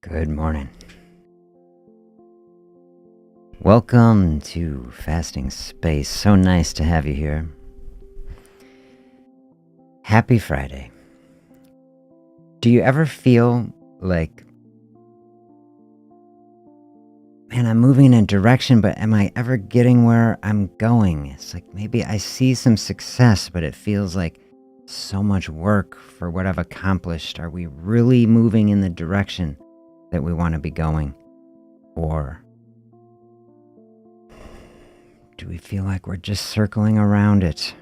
Good morning. Welcome to Fasting Space. So nice to have you here. Happy Friday. Do you ever feel like, man, I'm moving in a direction, but am I ever getting where I'm going? It's like maybe I see some success, but it feels like so much work for what I've accomplished. Are we really moving in the direction that we want to be going? Or do we feel like we're just circling around it?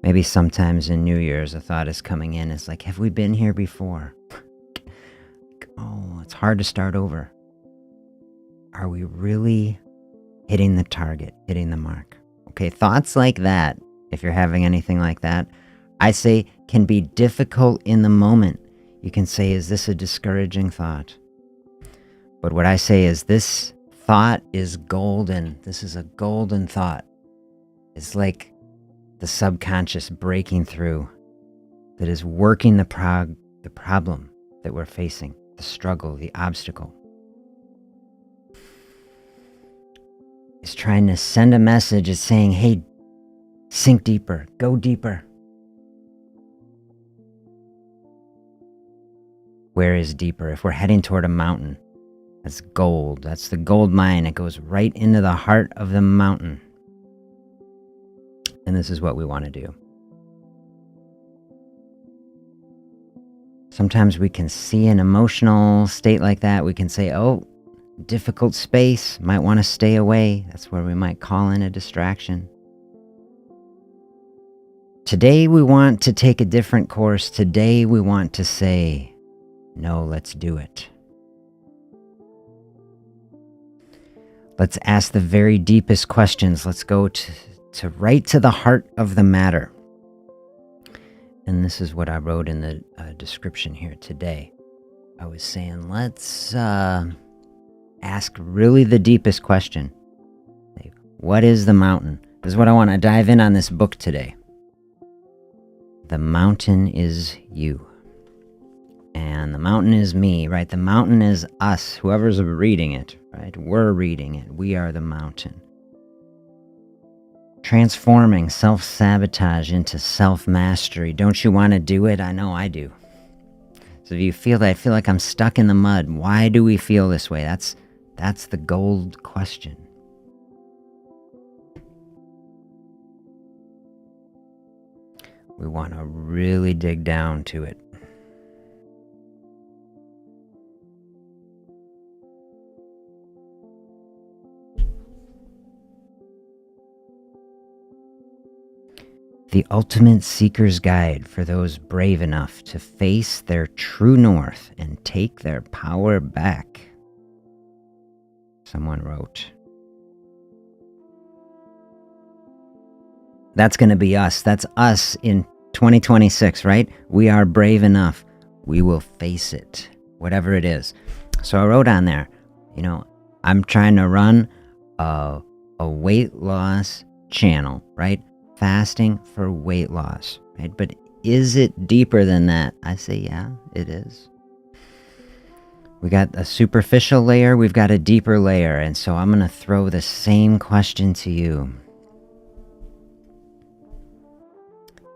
Maybe sometimes in New Year's a thought is coming in. It's like, have we been here before? Oh, it's hard to start over. Are we really hitting the target, hitting the mark? Okay, thoughts like that, if you're having anything like that, I say can be difficult in the moment. You can say, is this a discouraging thought? But what I say is this thought is golden. This is a golden thought. It's like the subconscious breaking through that is working the problem that we're facing, the struggle, the obstacle. It's trying to send a message. It's saying, hey, sink deeper, go deeper. Where is deeper? If we're heading toward a mountain, that's gold. That's the gold mine. It goes right into the heart of the mountain. And this is what we want to do. Sometimes we can see an emotional state like that. We can say, oh, difficult space, might want to stay away. That's where we might call in a distraction. Today we want to take a different course. Today we want to say, no, let's do it. Let's ask the very deepest questions. Let's go to right to the heart of the matter. And this is what I wrote in the description here today. I was saying, let's ask really the deepest question. What is the mountain? This is what I want to dive in on this book today. The mountain is you. And the mountain is me, right? The mountain is us, whoever's reading it, right? We're reading it. We are the mountain. Transforming self-sabotage into self-mastery. Don't you want to do it? I know I do. So if you feel that, I feel like I'm stuck in the mud. Why do we feel this way? That's the gold question. We want to really dig down to it. The ultimate seeker's guide for those brave enough to face their true north and take their power back. Someone wrote. That's going to be us. That's us in 2026, right? We are brave enough. We will face it, whatever it is. So I wrote on there, I'm trying to run a weight loss channel, right? Fasting for weight loss, right? But is it deeper than that? I say, yeah, it is. We got a superficial layer, we've got a deeper layer, and so I'm going to throw the same question to you.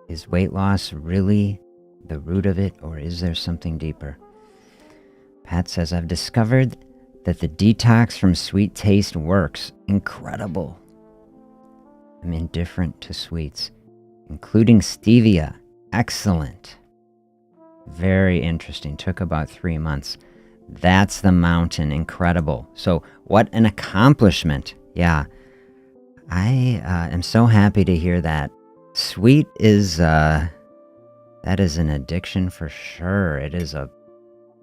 Is weight loss really the root of it, or is there something deeper? Pat says, I've discovered that the detox from sweet taste works. Incredible. I'm indifferent to sweets, including stevia. Excellent. Very interesting. Took about 3 months. That's the mountain. Incredible. So what an accomplishment. Yeah. I am so happy to hear that. Sweet is, that is an addiction for sure. It is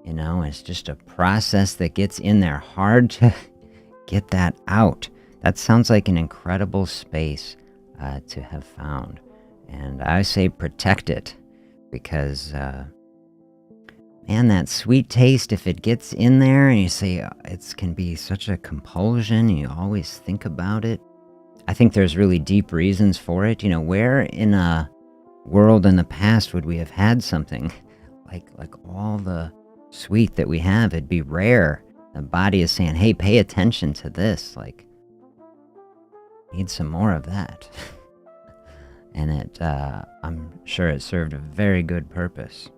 it's just a process that gets in there. Hard to get that out. That sounds like an incredible space to have found. And I say protect it because, man, that sweet taste, if it gets in there and you say it can be such a compulsion, you always think about it. I think there's really deep reasons for it. Where in a world in the past would we have had something like all the sweet that we have. It'd be rare. The body is saying, hey, pay attention to this. Like, need some more of that. And I'm sure it served a very good purpose.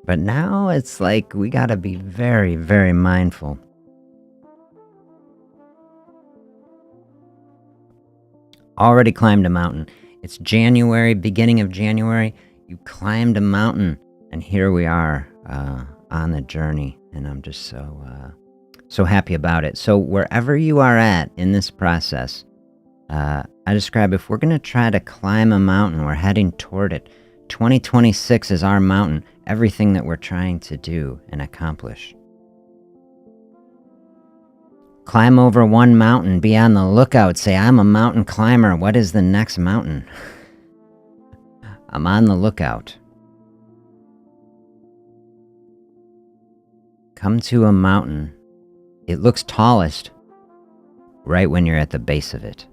But now it's like we gotta be very, very mindful. Already climbed a mountain. It's January, beginning of January. You climbed a mountain, and here we are on the journey. And I'm just so happy about it. So wherever you are at in this process, I describe if we're going to try to climb a mountain, we're heading toward it. 2026 is our mountain, everything that we're trying to do and accomplish. Climb over one mountain, be on the lookout, say, I'm a mountain climber. What is the next mountain? I'm on the lookout. Come to a mountain. It looks tallest right when you're at the base of it.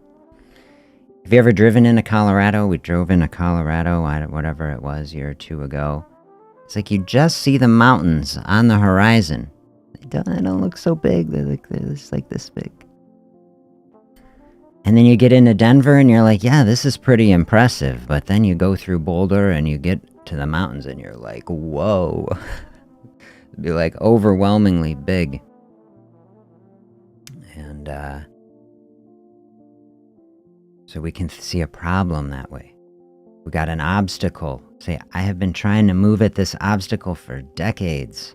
Have you ever driven into Colorado? We drove into Colorado, whatever it was, a year or two ago. It's like you just see the mountains on the horizon. They don't look so big. They're just like this big. And then you get into Denver and you're like, yeah, this is pretty impressive. But then you go through Boulder and you get to the mountains and you're like, whoa. It'd be like overwhelmingly big. And so we can see a problem that way. We got an obstacle. Say, I have been trying to move at this obstacle for decades.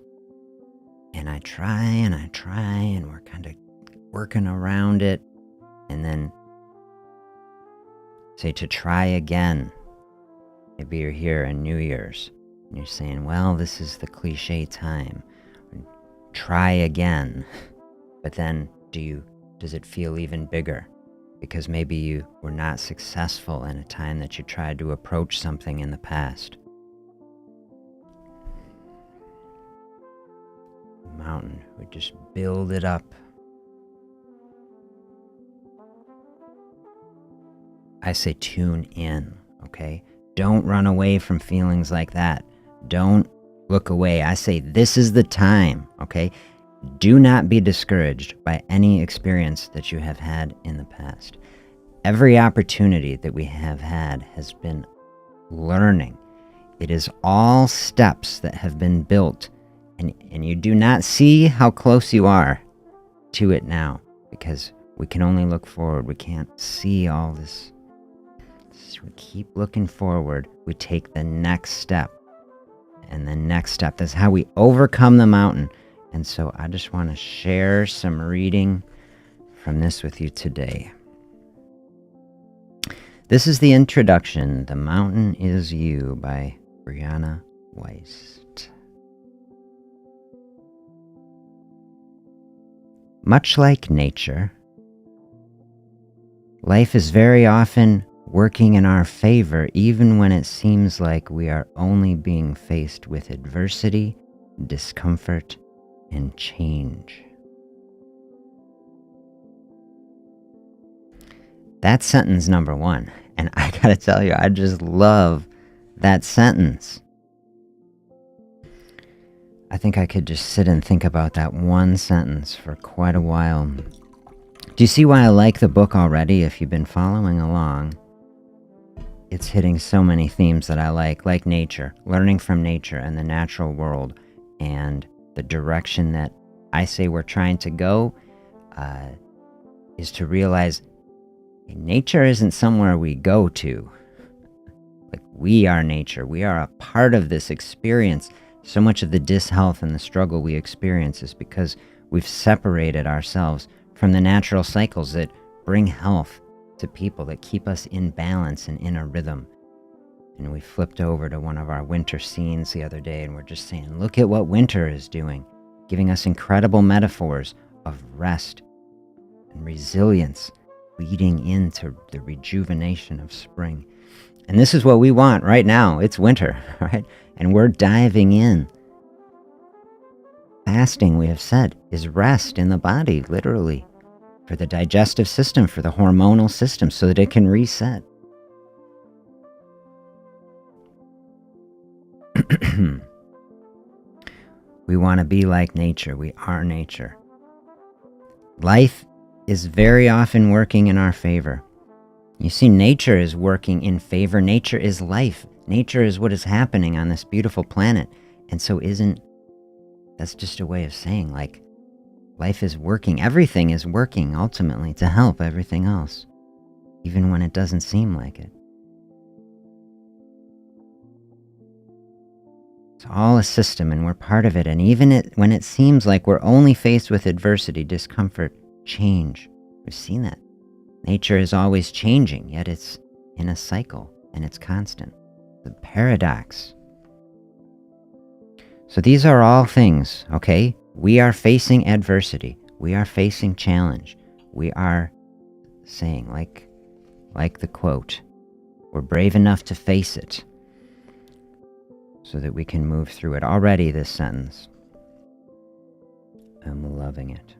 And I try, and we're kind of working around it. And then say to try again. Maybe you're here in New Year's. And you're saying, well, this is the cliche time. Try again. But then does it feel even bigger? Because maybe you were not successful in a time that you tried to approach something in the past. Mountain, we just build it up. I say tune in, okay? Don't run away from feelings like that. Don't look away. I say this is the time, okay? Do not be discouraged by any experience that you have had in the past. Every opportunity that we have had has been learning. It is all steps that have been built, and you do not see how close you are to it now, because we can only look forward. We can't see all this. So we keep looking forward. We take the next step, and the next step. That's how we overcome the mountain. And so I just want to share some reading from this with you today. This is the introduction, The Mountain Is You by Brianna Wiest. Much like nature, life is very often working in our favor, even when it seems like we are only being faced with adversity, discomfort, and change. That's sentence number one. And I gotta tell you, I just love that sentence. I think I could just sit and think about that one sentence for quite a while. Do you see why I like the book already? If you've been following along, it's hitting so many themes that I like nature, learning from nature and the natural world, and the direction that I say we're trying to go is to realize nature isn't somewhere we go to. Like, we are nature. We are a part of this experience. So much of the dishealth and the struggle we experience is because we've separated ourselves from the natural cycles that bring health to people, that keep us in balance and in a rhythm. And we flipped over to one of our winter scenes the other day, and we're just saying, look at what winter is doing, giving us incredible metaphors of rest and resilience, leading into the rejuvenation of spring. And this is what we want right now. It's winter, right? And we're diving in. Fasting, we have said, is rest in the body, literally, for the digestive system, for the hormonal system, so that it can reset. We want to be like nature. We are nature. Life is very often working in our favor. You see, nature is working in favor. Nature is life. Nature is what is happening on this beautiful planet. And so that's just a way of saying, like, life is working. Everything is working ultimately to help everything else, even when it doesn't seem like it. It's all a system and we're part of it. And even when it seems like we're only faced with adversity, discomfort, change, we've seen that. Nature is always changing, yet it's in a cycle and it's constant. The paradox. So these are all things, okay? We are facing adversity. We are facing challenge. We are saying, like the quote, we're brave enough to face it so that we can move through it. Already this sentence, I'm loving it.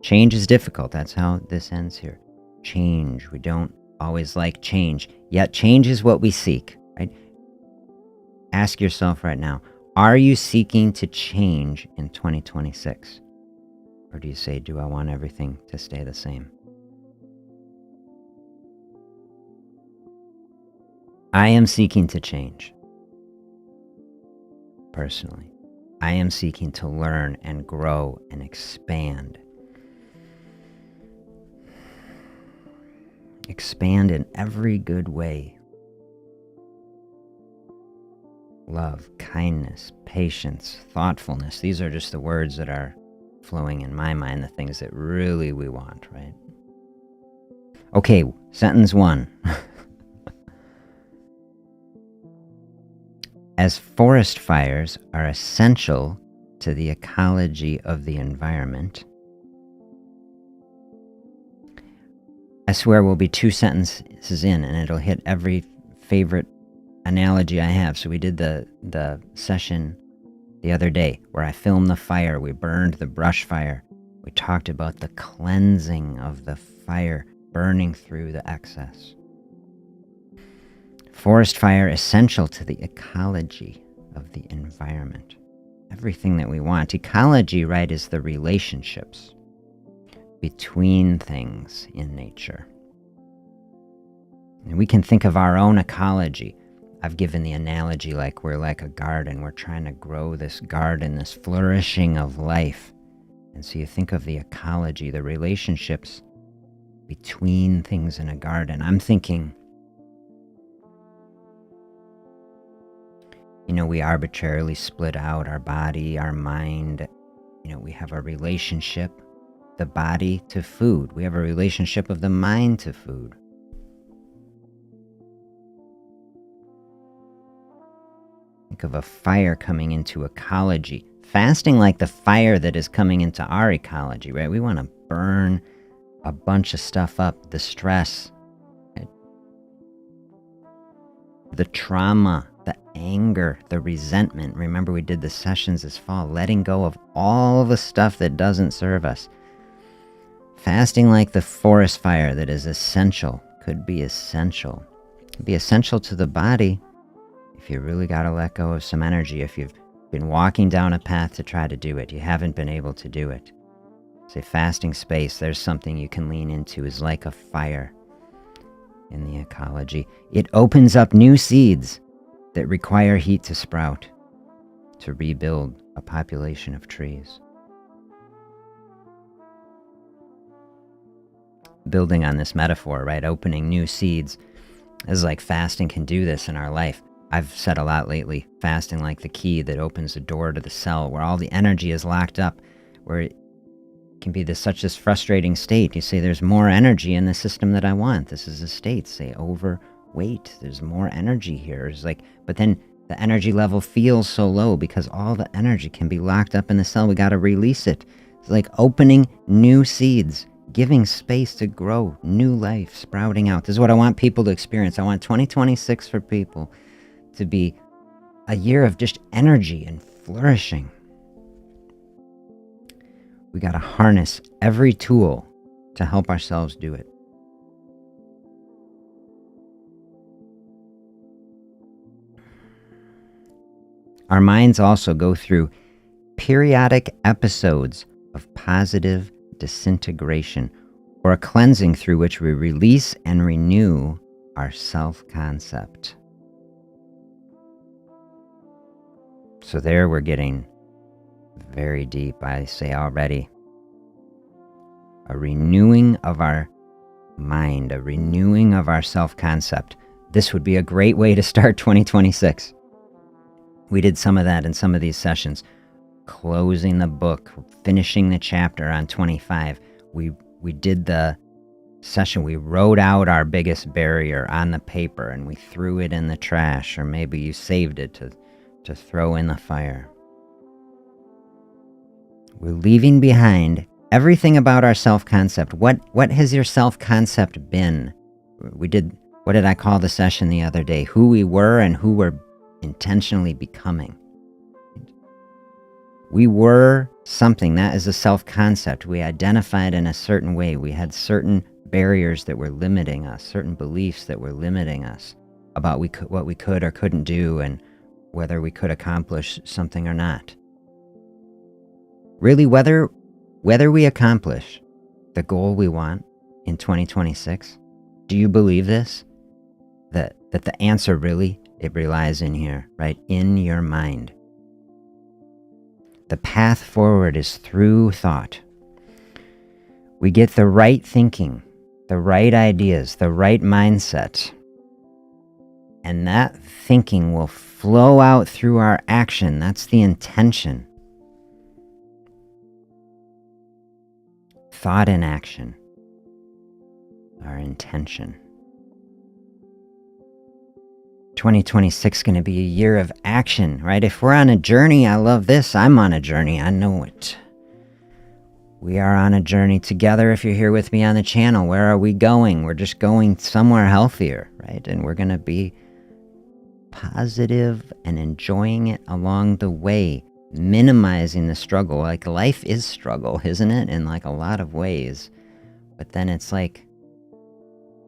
Change is difficult. That's how this ends here. Change. We don't always like change, yet change is what we seek, right? Ask yourself right now, are you seeking to change in 2026? Or do you say, do I want everything to stay the same? I am seeking to change. Personally, I am seeking to learn and grow and expand. Expand in every good way. Love, kindness, patience, thoughtfulness. These are just the words that are flowing in my mind, the things that really we want, right? Okay, sentence 1. As forest fires are essential to the ecology of the environment, I swear we'll be 2 sentences in and it'll hit every favorite analogy I have. So we did the session the other day where I filmed the fire. We burned the brush fire. We talked about the cleansing of the fire burning through the excess. Forest fire essential to the ecology of the environment. Everything that we want. Ecology, right, is the relationships between things in nature. And we can think of our own ecology. I've given the analogy like we're like a garden. We're trying to grow this garden, this flourishing of life. And so you think of the ecology, the relationships between things in a garden. I'm thinking, we arbitrarily split out our body, our mind. We have a relationship, the body to food. We have a relationship of the mind to food. Think of a fire coming into ecology. Fasting like the fire that is coming into our ecology, right? We want to burn a bunch of stuff up. The stress, right? The trauma, the anger, the resentment. Remember we did the sessions this fall, letting go of all the stuff that doesn't serve us. Fasting like the forest fire that is essential, could be essential. Could be essential to the body if you really got to let go of some energy. If you've been walking down a path to try to do it, you haven't been able to do it. Say fasting space, there's something you can lean into, is like a fire in the ecology. It opens up new seeds that require heat to sprout, to rebuild a population of trees. Building on this metaphor, right? Opening new seeds is like fasting can do this in our life. I've said a lot lately, fasting like the key that opens the door to the cell where all the energy is locked up, where it can be such this frustrating state. You say there's more energy in the system that I want. This is a state, say overweight. There's more energy here. It's like, but then the energy level feels so low because all the energy can be locked up in the cell. We got to release it. It's like opening new seeds, giving space to grow new life, sprouting out. This is what I want people to experience. I want 2026 for people to be a year of just energy and flourishing. We got to harness every tool to help ourselves do it. Our minds also go through periodic episodes of positive disintegration, or a cleansing through which we release and renew our self-concept. So there we're getting very deep, I say already. A renewing of our mind, a renewing of our self-concept. This would be a great way to start 2026. We did some of that in some of these sessions. Closing the book, finishing the chapter on 25. We did the session, we wrote out our biggest barrier on the paper and we threw it in the trash, or maybe you saved it to throw in the fire. We're leaving behind everything about our self-concept. What has your self-concept been? What did I call the session the other day? Who we were and who we're intentionally becoming. We were something. That is a self-concept. We identified in a certain way. We had certain barriers that were limiting us, certain beliefs that were limiting us about what we could or couldn't do, and whether we could accomplish something or not. Really, whether we accomplish the goal we want in 2026, do you believe this? That the answer really, it relies in here, right? In your mind. The path forward is through thought. We get the right thinking, the right ideas, the right mindset, and that thinking will flow out through our action. That's the intention. Thought and action, our intention. 2026 is going to be a year of action, right? If we're on a journey, I love this. I'm on a journey. I know it. We are on a journey together. If you're here with me on the channel, where are we going? We're just going somewhere healthier, right? And we're going to be positive and enjoying it along the way, minimizing the struggle. Like, life is struggle, isn't it? In like a lot of ways. But then it's like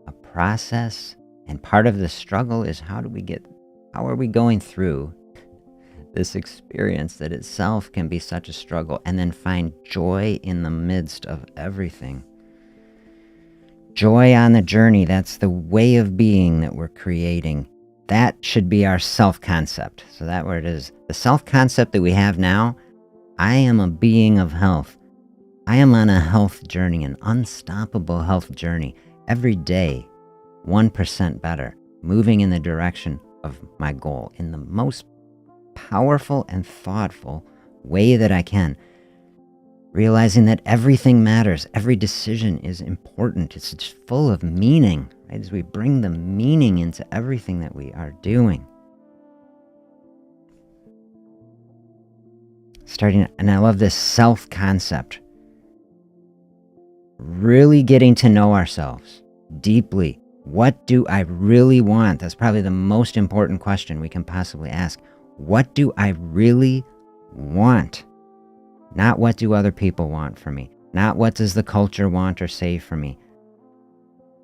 a process. And part of the struggle is how are we going through this experience that itself can be such a struggle, and then find joy in the midst of everything. Joy on the journey, that's the way of being that we're creating. That should be our self-concept. So that where it is, the self-concept that we have now, I am a being of health. I am on a health journey, an unstoppable health journey. Every day, 1% better, moving in the direction of my goal in the most powerful and thoughtful way that I can. Realizing that everything matters, every decision is important. It's just full of meaning, right? As we bring the meaning into everything that we are doing. And I love this self-concept. Really getting to know ourselves deeply. What do I really want? That's probably the most important question we can possibly ask. What do I really want? Not what do other people want for me. Not what does the culture want or say for me.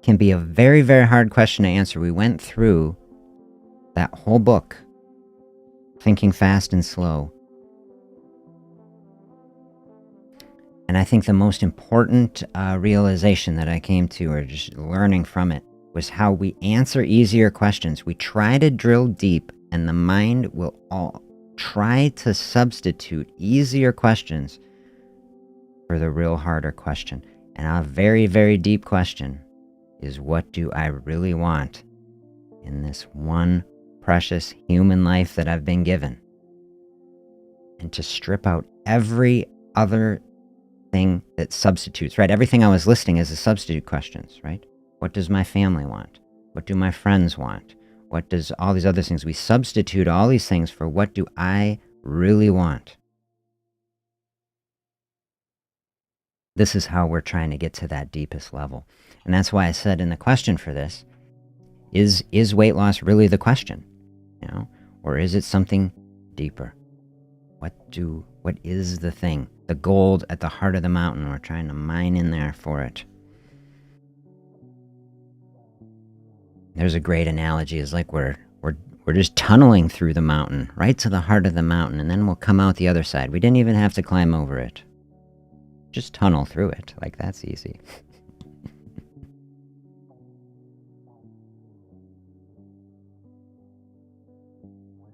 Can be a very, very hard question to answer. We went through that whole book, Thinking Fast and Slow. And I think the most important realization that I came to, or just learning from it, was how we answer easier questions. We try to drill deep, and the mind will all try to substitute easier questions for the real harder question. And a very, very deep question is, what do I really want in this one precious human life that I've been given? And to strip out every other thing that substitutes, right? Everything I was listing as the substitute questions, right? What does my family want? What do my friends want? What does all these other things? We substitute all these things for what do I really want? This is how we're trying to get to that deepest level. And that's why I said in the question for this, is weight loss really the question? You know, or is it something deeper? What is the thing? The gold at the heart of the mountain. We're trying to mine in there for it. There's a great analogy. It's like we're We're just tunneling through the mountain, right to the heart of the mountain, and then we'll come out the other side. We didn't even have to climb over it. Just tunnel through it. Like, that's easy.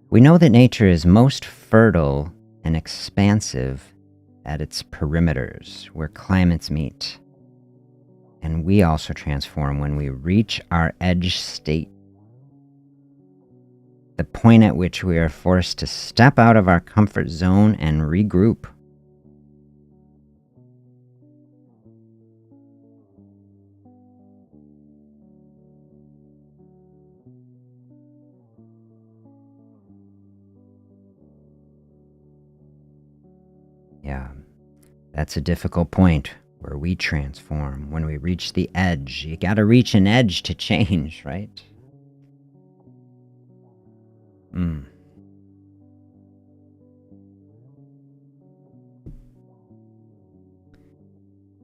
We know that nature is most fertile and expansive at its perimeters, where climates meet. And we also transform when we reach our edge state, the point at which we are forced to step out of our comfort zone and regroup. Yeah, that's a difficult point where we transform when we reach the edge. You gotta reach an edge to change, right?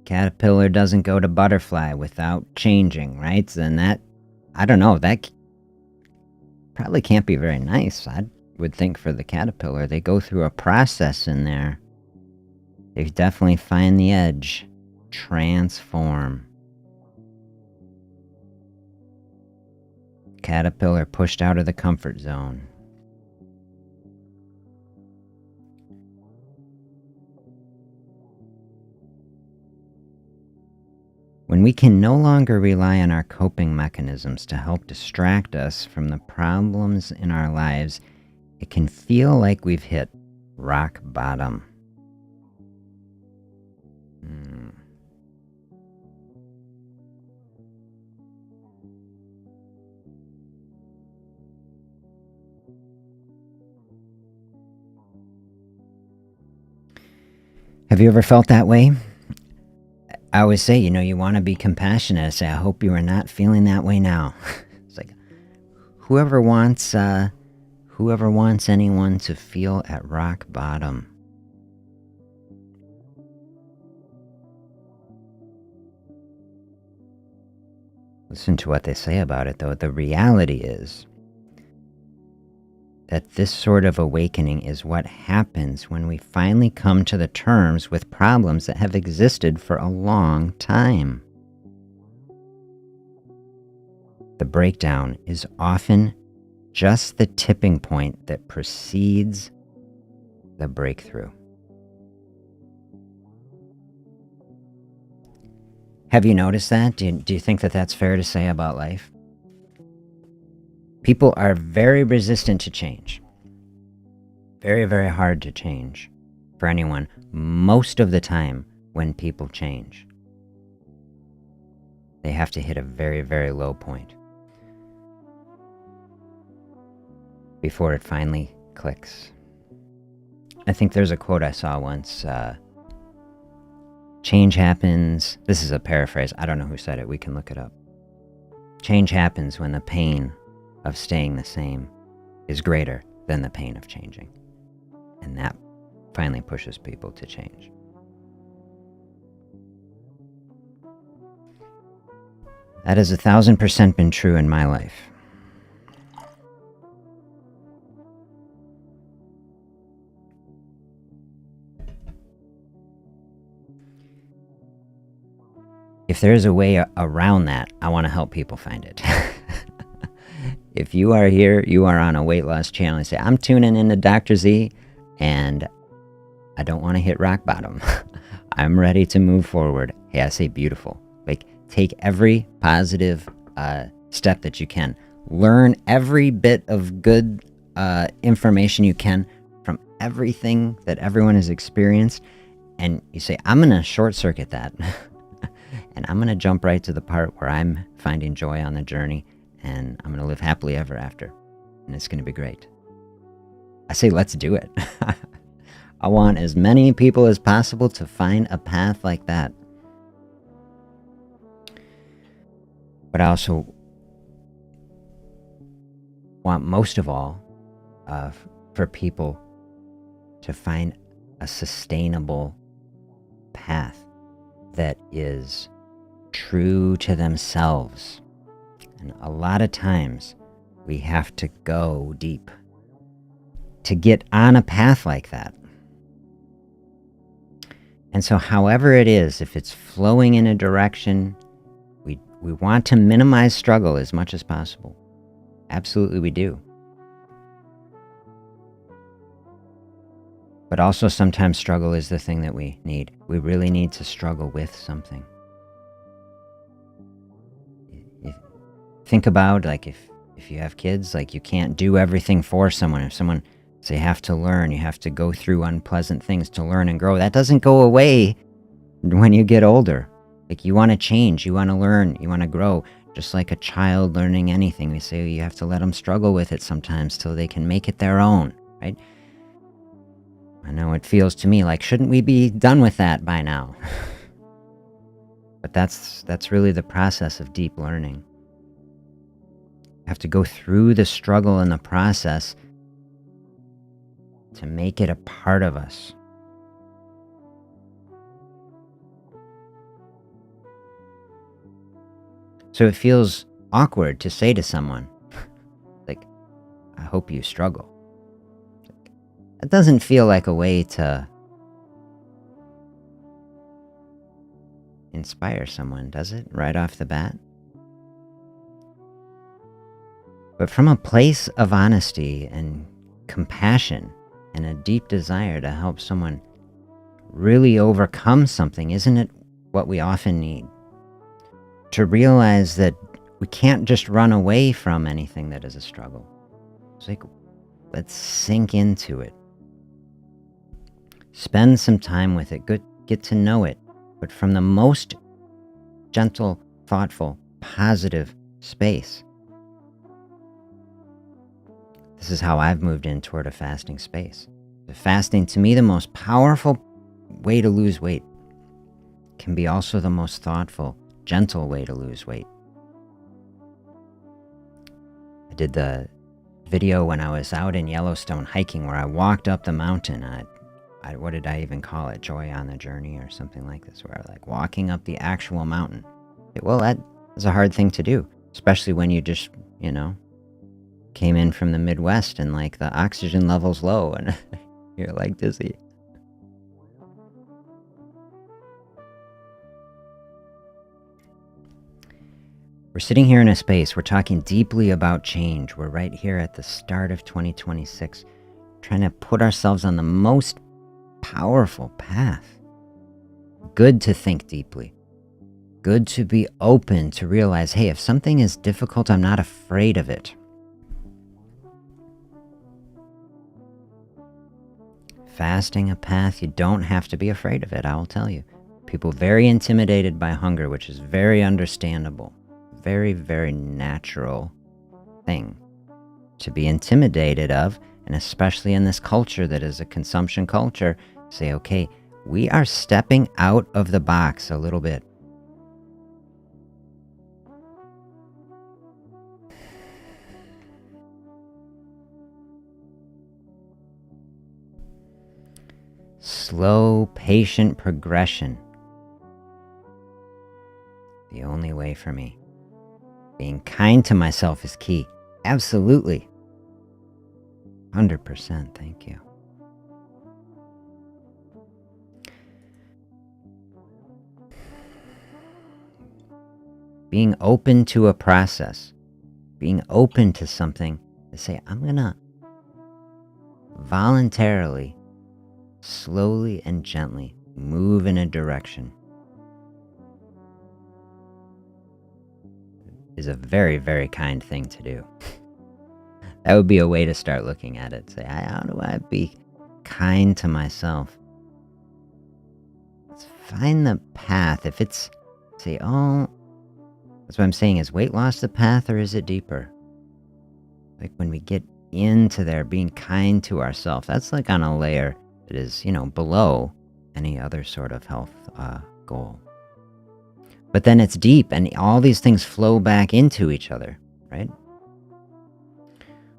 Caterpillar doesn't go to butterfly without changing, right? Then that, I don't know, that probably can't be very nice. I would think for the caterpillar, they go through a process in there. They definitely find the edge, transform. Caterpillar pushed out of the comfort zone. When we can no longer rely on our coping mechanisms to help distract us from the problems in our lives, it can feel like we've hit rock bottom. Have you ever felt that way? I always say, you want to be compassionate. I say, I hope you are not feeling that way now. It's like, whoever wants anyone to feel at rock bottom. Listen to what they say about it, though. The reality is that this sort of awakening is what happens when we finally come to the terms with problems that have existed for a long time. The breakdown is often just the tipping point that precedes the breakthrough. Have you noticed that? Do you think that that's fair to say about life? People are very resistant to change. Very, very hard to change for anyone most of the time when people change. They have to hit a very, very low point before it finally clicks. I think there's a quote I saw once. Change happens. This is a paraphrase. I don't know who said it. We can look it up. Change happens when the pain of staying the same is greater than the pain of changing. And that finally pushes people to change. That has 1,000% been true in my life. If there's a way around that, I want to help people find it. If you are here, you are on a weight loss channel and say, I'm tuning into Dr. Z and I don't want to hit rock bottom. I'm ready to move forward. Hey, I say beautiful. Like, take every positive step that you can. Learn every bit of good information you can from everything that everyone has experienced. And you say, I'm going to short circuit that. And I'm going to jump right to the part where I'm finding joy on the journey. And I'm going to live happily ever after. And it's going to be great. I say, let's do it. I want as many people as possible to find a path like that. But I also want most of all for people to find a sustainable path that is true to themselves. And a lot of times We have to go deep to get on a path like that. And so however it is, if it's flowing in a direction, we want to minimize struggle as much as possible. Absolutely we do. But also sometimes struggle is the thing that we need. We really need to struggle with something. Think about, like, if you have kids, like, you can't do everything for someone. If someone, say, have to learn, you have to go through unpleasant things to learn and grow. That doesn't go away when you get older. Like, you want to change, you want to learn, you want to grow. Just like a child learning anything, we say you have to let them struggle with it sometimes till they can make it their own, right? I know it feels to me like, shouldn't we be done with that by now? But that's really the process of deep learning. You have to go through the struggle and the process to make it a part of us. So it feels awkward to say to someone, like, I hope you struggle. It doesn't feel like a way to inspire someone, does it? Right off the bat? But from a place of honesty and compassion and a deep desire to help someone really overcome something, isn't it what we often need? To realize that we can't just run away from anything that is a struggle. It's like, let's sink into it. Spend some time with it, get to know it, but from the most gentle, thoughtful, positive space. This is how I've moved in toward a fasting space. Fasting, to me, the most powerful way to lose weight can be also the most thoughtful, gentle way to lose weight. I did the video when I was out in Yellowstone hiking where I walked up the mountain. What did I even call it? Joy on the Journey or something like this, where I like walking up the actual mountain. Well, that is a hard thing to do, especially when you just, came in from the Midwest and like the oxygen level's low and you're like dizzy. We're sitting here in a space, we're talking deeply about change. We're right here at the start of 2026, trying to put ourselves on the most powerful path. Good to think deeply. Good to be open to realize, hey, if something is difficult, I'm not afraid of it. Fasting a path, you don't have to be afraid of it, I will tell you. People very intimidated by hunger, which is very understandable. Very, very natural thing to be intimidated of, and especially in this culture that is a consumption culture, say, okay, we are stepping out of the box a little bit. Slow, patient progression. The only way for me. Being kind to myself is key. Absolutely. 100%, thank you. Being open to a process. Being open to something to say, I'm gonna voluntarily, slowly and gently move in a direction. Is a very, very kind thing to do. That would be a way to start looking at it. Say, how do I be kind to myself? Let's find the path. If it's, say, that's what I'm saying, is weight loss the path or is it deeper? Like when we get into there, being kind to ourselves, that's like on a layer that is, below any other sort of health goal. But then it's deep, and all these things flow back into each other, right?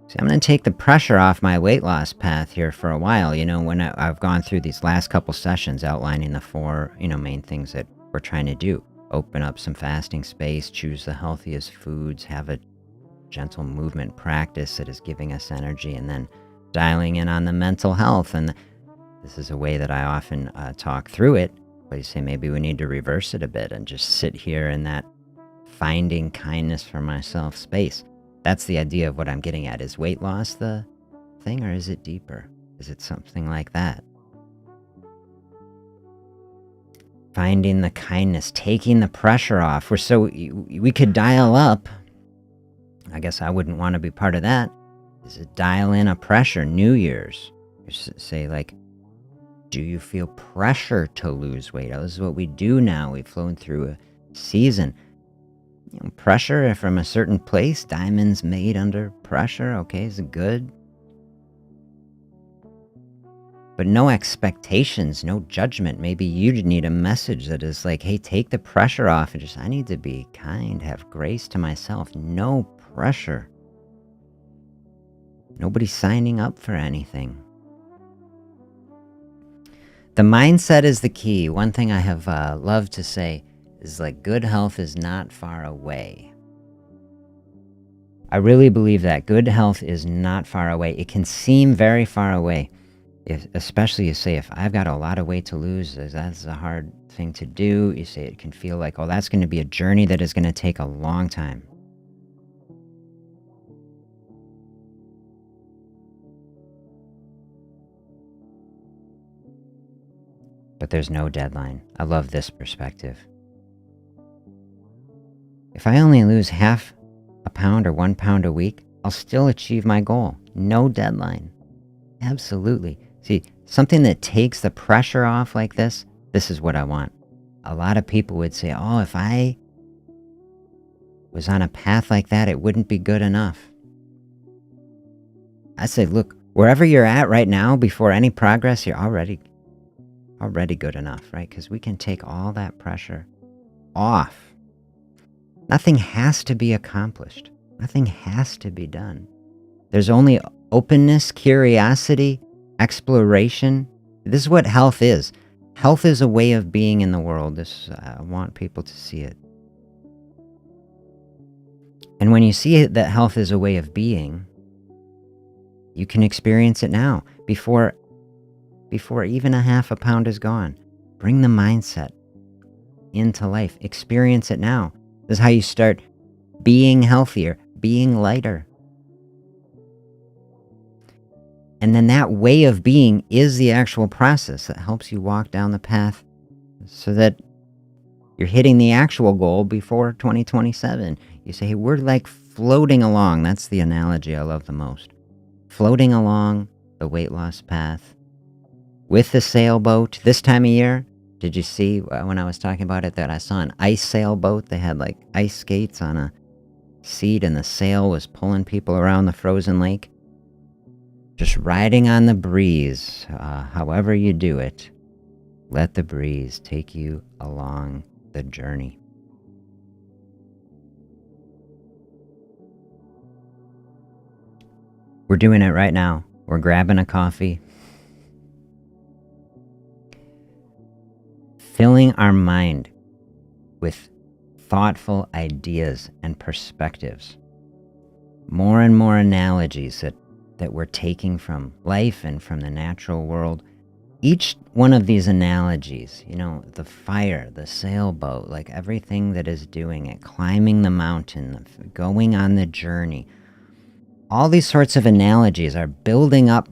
See, I'm going to take the pressure off my weight loss path here for a while. When I've gone through these last couple sessions outlining the 4, main things that we're trying to do. Open up some fasting space, choose the healthiest foods, have a gentle movement practice that is giving us energy, and then dialing in on the mental health. And this is a way that I often talk through it, but you say maybe we need to reverse it a bit and just sit here in that finding kindness for myself space. That's the idea of what I'm getting at. Is weight loss the thing, or is it deeper? Is it something like that? Finding the kindness, taking the pressure off. We could dial up. I guess I wouldn't want to be part of that. Is it dial in a pressure? New Year's. Say like, do you feel pressure to lose weight? Oh, this is what we do now. We've flown through a season. Pressure from a certain place. Diamonds made under pressure. Okay, is it good? But no expectations, no judgment. Maybe you need a message that is like, hey, take the pressure off and I need to be kind, have grace to myself. No pressure. Nobody's signing up for anything. The mindset is the key. One thing I have loved to say is like, good health is not far away. I really believe that good health is not far away. It can seem very far away. Especially you say, if I've got a lot of weight to lose, that's a hard thing to do. You say it can feel like, oh, that's going to be a journey that is going to take a long time. But there's no deadline. I love this perspective. If I only lose half a pound or 1 pound a week, I'll still achieve my goal. No deadline. Absolutely. See, something that takes the pressure off like this is what I want. A lot of people would say, oh, if I was on a path like that, it wouldn't be good enough. I say, look, wherever you're at right now, before any progress, you're already good enough, right? Because we can take all that pressure off. Nothing has to be accomplished. Nothing has to be done. There's only openness, curiosity, exploration. This is what health is. Health is a way of being in the world. I want people to see it. And when you see that health is a way of being, you can experience it now, before even a half a pound is gone. Bring the mindset into life. Experience it now. This is how you start being healthier, being lighter. And then that way of being is the actual process that helps you walk down the path so that you're hitting the actual goal before 2027. You say, hey, we're like floating along. That's the analogy I love the most. Floating along the weight loss path with the sailboat. This time of year, did you see when I was talking about it that I saw an ice sailboat? They had like ice skates on a seat and the sail was pulling people around the frozen lake. Just riding on the breeze, however you do it, let the breeze take you along the journey. We're doing it right now. We're grabbing a coffee, filling our mind with thoughtful ideas and perspectives. More and more analogies that we're taking from life and from the natural world. Each one of these analogies, the fire, the sailboat, like everything that is doing it, climbing the mountain, going on the journey, all these sorts of analogies are building up,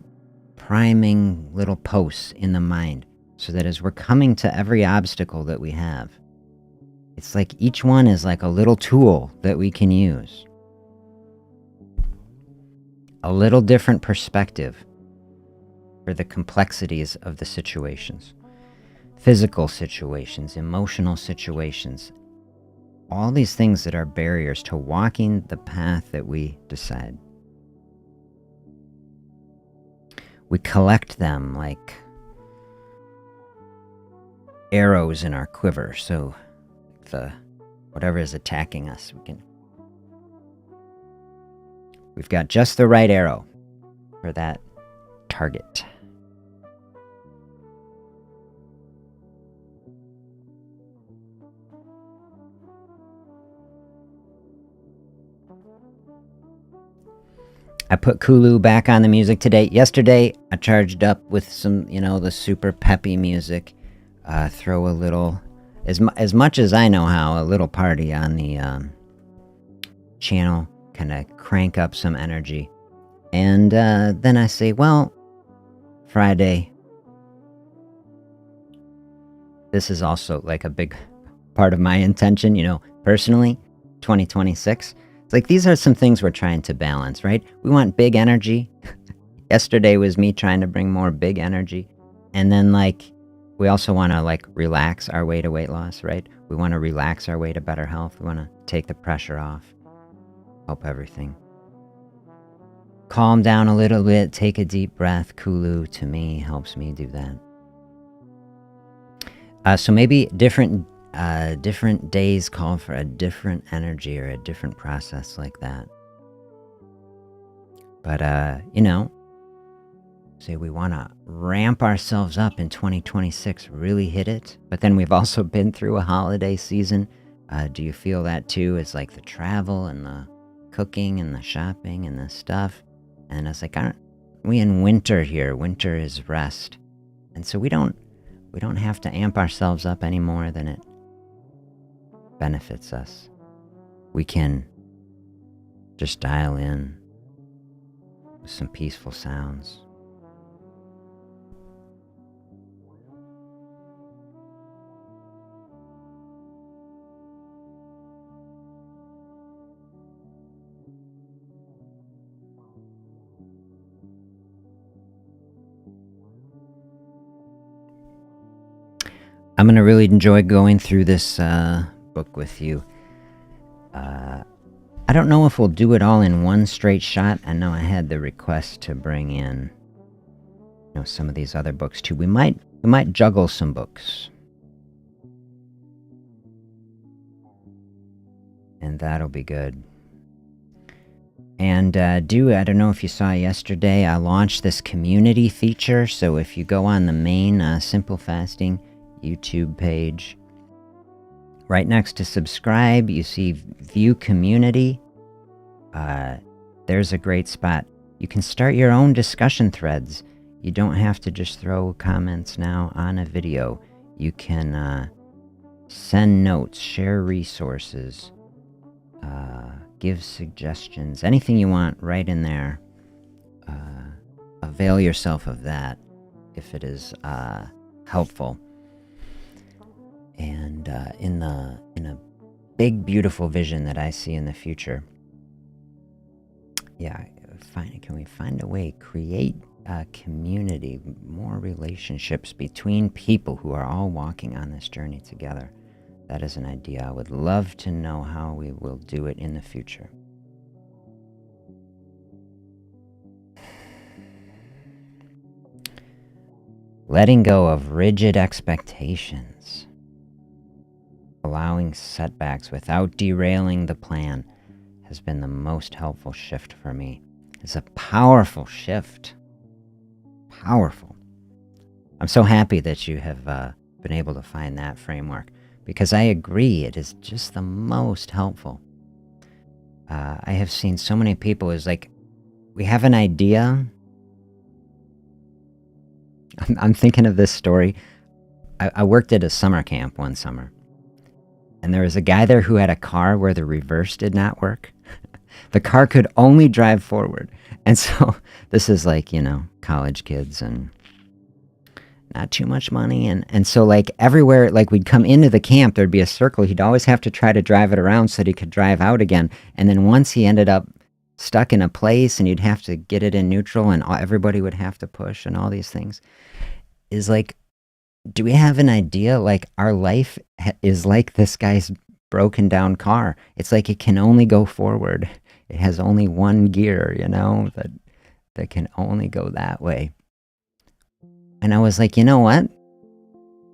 priming little posts in the mind so that as we're coming to every obstacle that we have, it's like each one is like a little tool that we can use. A little different perspective for the complexities of the situations. Physical situations, emotional situations. All these things that are barriers to walking the path that we decide. We collect them like arrows in our quiver, so whatever is attacking us, we've got just the right arrow for that target. I put Kulu back on the music today. Yesterday, I charged up with some, the super peppy music. Throw a little, as much as I know how, a little party on the channel, kind of crank up some energy. And then I say, well, Friday, this is also like a big part of my intention, personally, 2026. It's like these are some things we're trying to balance, right? We want big energy. Yesterday was me trying to bring more big energy. And then we also want to relax our way to weight loss, right? We want to relax our way to better health. We want to take the pressure off, help everything. Calm down a little bit, take a deep breath. Kulu to me helps me do that. So maybe different days call for a different energy or a different process like that. But, say we want to ramp ourselves up in 2026, really hit it. But then we've also been through a holiday season. Do you feel that too? It's like the travel and the cooking and the shopping and the stuff. And it's like, aren't we in winter here? Winter is rest. And so we don't have to amp ourselves up any more than it benefits us. We can just dial in with some peaceful sounds. I'm going to really enjoy going through this book with you. I don't know if we'll do it all in one straight shot. I know I had the request to bring in some of these other books too. We might juggle some books. And that'll be good. And I don't know if you saw yesterday, I launched this community feature. So if you go on the main Simple Fasting YouTube page, right next to subscribe, you see view community. There's a great spot. You can start your own discussion threads. You don't have to just throw comments now on a video. You can send notes, share resources, give suggestions, anything you want right in there. Avail yourself of that if it is helpful. And in a big, beautiful vision that I see in the future, can we find a way create a community, more relationships between people who are all walking on this journey together? That is an idea. I would love to know how we will do it in the future. Letting go of rigid expectations. Allowing setbacks without derailing the plan has been the most helpful shift for me. It's a powerful shift. Powerful. I'm so happy that you have been able to find that framework, because I agree it is just the most helpful. I have seen so many people is like, we have an idea. I'm thinking of this story. I worked at a summer camp one summer. And there was a guy there who had a car where the reverse did not work. The car could only drive forward. And so this is college kids and not too much money. And so everywhere, we'd come into the camp, there'd be a circle. He'd always have to try to drive it around so that he could drive out again. And then once he ended up stuck in a place and you'd have to get it in neutral and everybody would have to push and all these things, is do we have an idea our life is like this guy's broken down car? It's like it can only go forward. It has only one gear, that can only go that way. And I was like, you know what?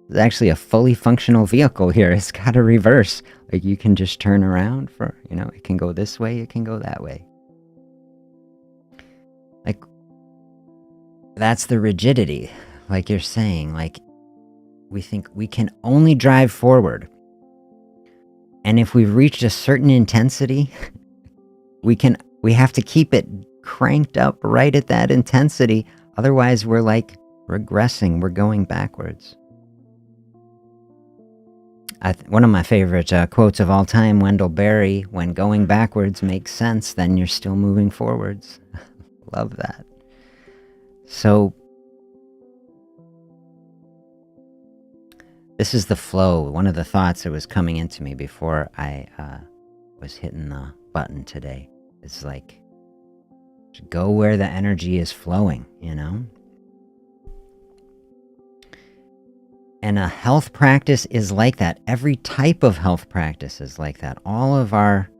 There's actually a fully functional vehicle here. It's got a reverse. You can just turn around for, it can go this way, it can go that way. That's the rigidity. You're saying, we think we can only drive forward. And if we've reached a certain intensity, we have to keep it cranked up right at that intensity. Otherwise, we're like regressing. We're going backwards. One of my favorite quotes of all time, Wendell Berry, when going backwards makes sense, then you're still moving forwards. Love that. So, this is the flow. One of the thoughts that was coming into me before I was hitting the button today is like, go where the energy is flowing, you know? And a health practice is like that. Every type of health practice is like that. All of our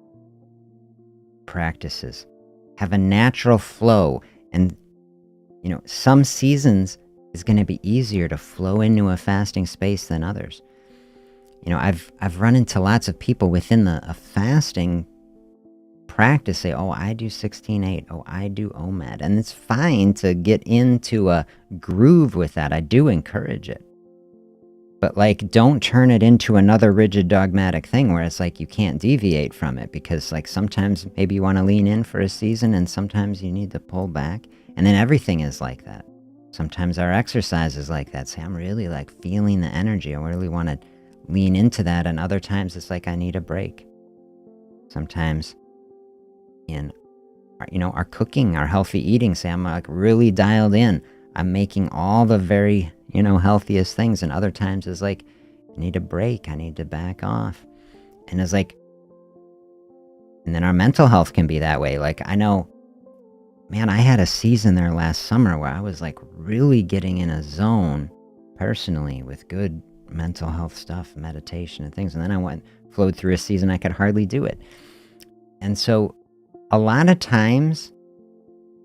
practices have a natural flow. And, you know, some seasons is going to be easier to flow into a fasting space than others. You know, I've run into lots of people within a fasting practice say, oh, I do 16-8. Oh, I do OMAD. And it's fine to get into a groove with that. I do encourage it. But like, don't turn it into another rigid dogmatic thing where it's like you can't deviate from it, because like sometimes maybe you want to lean in for a season and sometimes you need to pull back. And then everything is like that. Sometimes our exercise is like that. Say, I'm really like feeling the energy. I really want to lean into that. And other times it's like I need a break. Sometimes in our cooking, our healthy eating, say I'm like really dialed in. I'm making all the very, healthiest things. And other times it's like, I need a break. I need to back off. And it's like, and then our mental health can be that way. Like, I know, man, I had a season there last summer where I was like really getting in a zone personally with good mental health stuff, meditation and things. And then I flowed through a season I could hardly do it. And so a lot of times,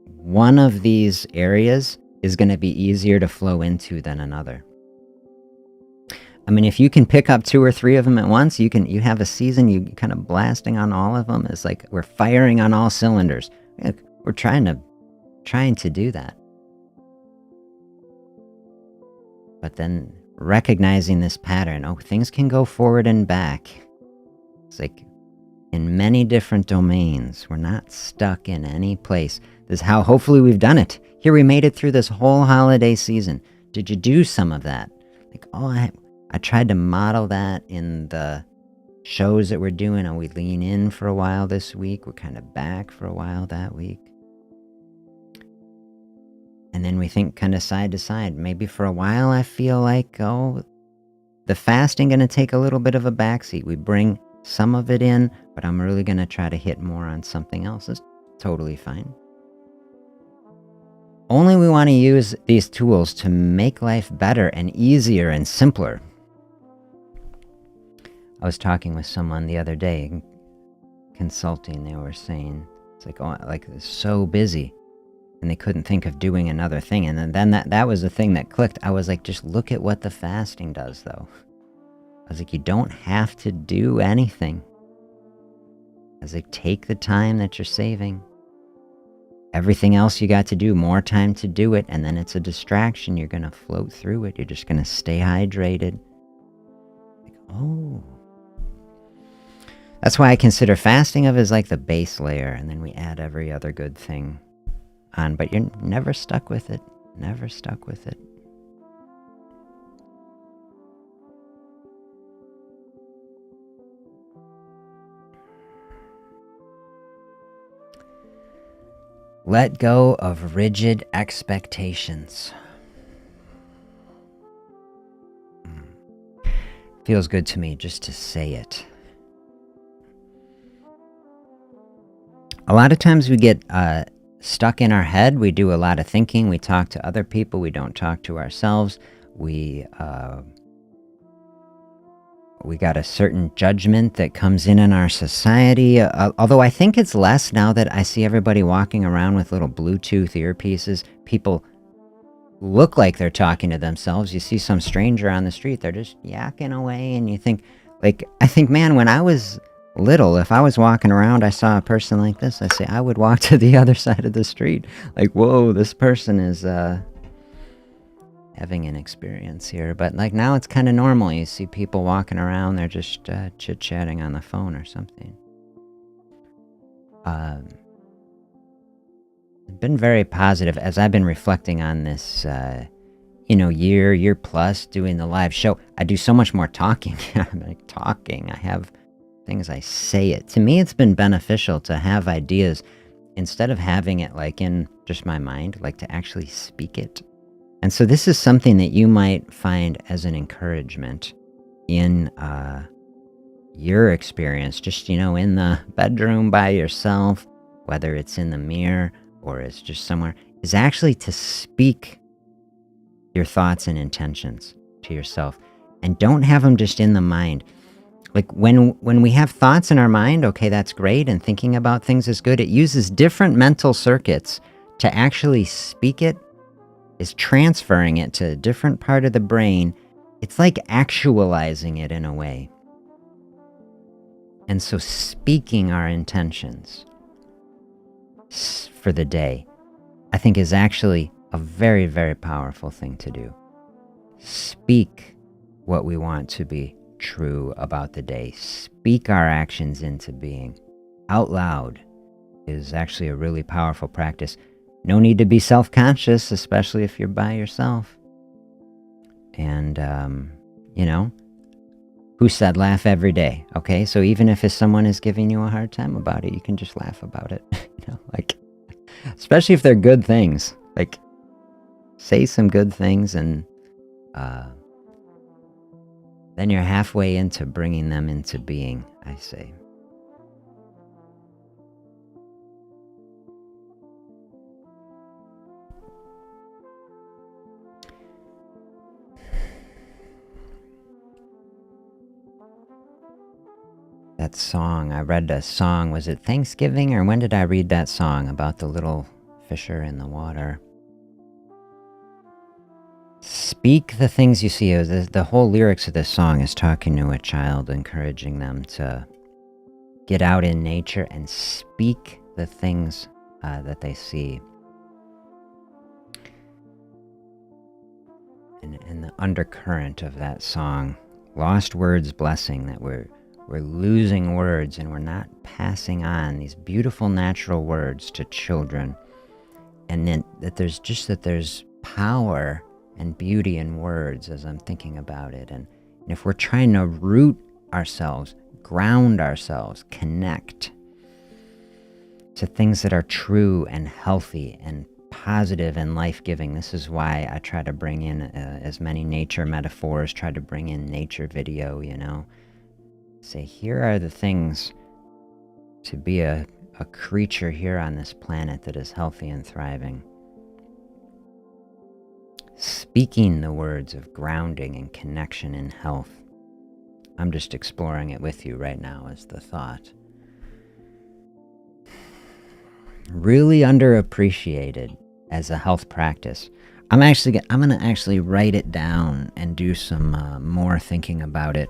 one of these areas is going to be easier to flow into than another. I mean, if you can pick up 2 or 3 of them at once, you have a season, you kind of blasting on all of them. It's like we're firing on all cylinders. We're trying to do that. But then recognizing this pattern, things can go forward and back. It's like in many different domains. We're not stuck in any place. This is how hopefully we've done it. Here we made it through this whole holiday season. Did you do some of that? Like, I tried to model that in the shows that we're doing. We lean in for a while this week. We're kind of back for a while that week. And then we think kind of side to side. Maybe for a while I feel like, the fasting going to take a little bit of a backseat. We bring some of it in, but I'm really going to try to hit more on something else. It's totally fine. Only we want to use these tools to make life better and easier and simpler. I was talking with someone the other day, consulting. They were saying, it's like it's so busy. And they couldn't think of doing another thing. And then that was the thing that clicked. I was like, just look at what the fasting does, though. I was like, you don't have to do anything. I was like, take the time that you're saving. Everything else you got to do, more time to do it, and then it's a distraction. You're going to float through it. You're just going to stay hydrated. Like, that's why I consider fasting as like the base layer, and then we add every other good thing on, but you're never stuck with it. Never stuck with it. Let go of rigid expectations. Feels good to me just to say it. A lot of times we get stuck in our head. We do a lot of thinking. We talk to other people. We don't talk to ourselves. We got a certain judgment that comes in our society. Although I think it's less now that I see everybody walking around with little Bluetooth earpieces. People look like they're talking to themselves. You see some stranger on the street, they're just yakking away, and you think, I think, man, when I was little, if I was walking around, I saw a person like this, I would walk to the other side of the street. Like, whoa, this person is having an experience here. But now it's kind of normal. You see people walking around, they're just chit-chatting on the phone or something. been very positive as I've been reflecting on this, year plus doing the live show. I do so much more talking. I'm like talking. I have things I say it. To me, it's been beneficial to have ideas instead of having it like in just my mind, like to actually speak it. And so this is something that you might find as an encouragement in your experience, just, in the bedroom by yourself, whether it's in the mirror or it's just somewhere, is actually to speak your thoughts and intentions to yourself. And don't have them just in the mind. Like when we have thoughts in our mind, okay, that's great, and thinking about things is good. It uses different mental circuits to actually speak it, is transferring it to a different part of the brain. It's like actualizing it in a way. And so speaking our intentions for the day, I think is actually a very, very powerful thing to do. Speak what we want to be true about the day. Speak our actions into being out loud is actually a really powerful practice. No need to be self-conscious, especially if you're by yourself. And, who said laugh every day? Okay, so even if someone is giving you a hard time about it, you can just laugh about it. Especially if they're good things. Like, say some good things, and then you're halfway into bringing them into being, I say. That song, I read a song, was it Thanksgiving, or when did I read that song about the little fisher in the water? Speak the things you see. The whole lyrics of this song is talking to a child, encouraging them to get out in nature and speak the things that they see. And the undercurrent of that song, lost words blessing, that we're losing words and we're not passing on these beautiful natural words to children. And then that there's power and beauty in words as I'm thinking about it. And if we're trying to root ourselves, ground ourselves, connect to things that are true and healthy and positive and life-giving, this is why I try to bring in as many nature metaphors, try to bring in nature video, Say, here are the things to be a creature here on this planet that is healthy and thriving. Speaking the words of grounding and connection and health. I'm just exploring it with you right now as the thought. Really underappreciated as a health practice. I'm going to actually write it down and do some more thinking about it.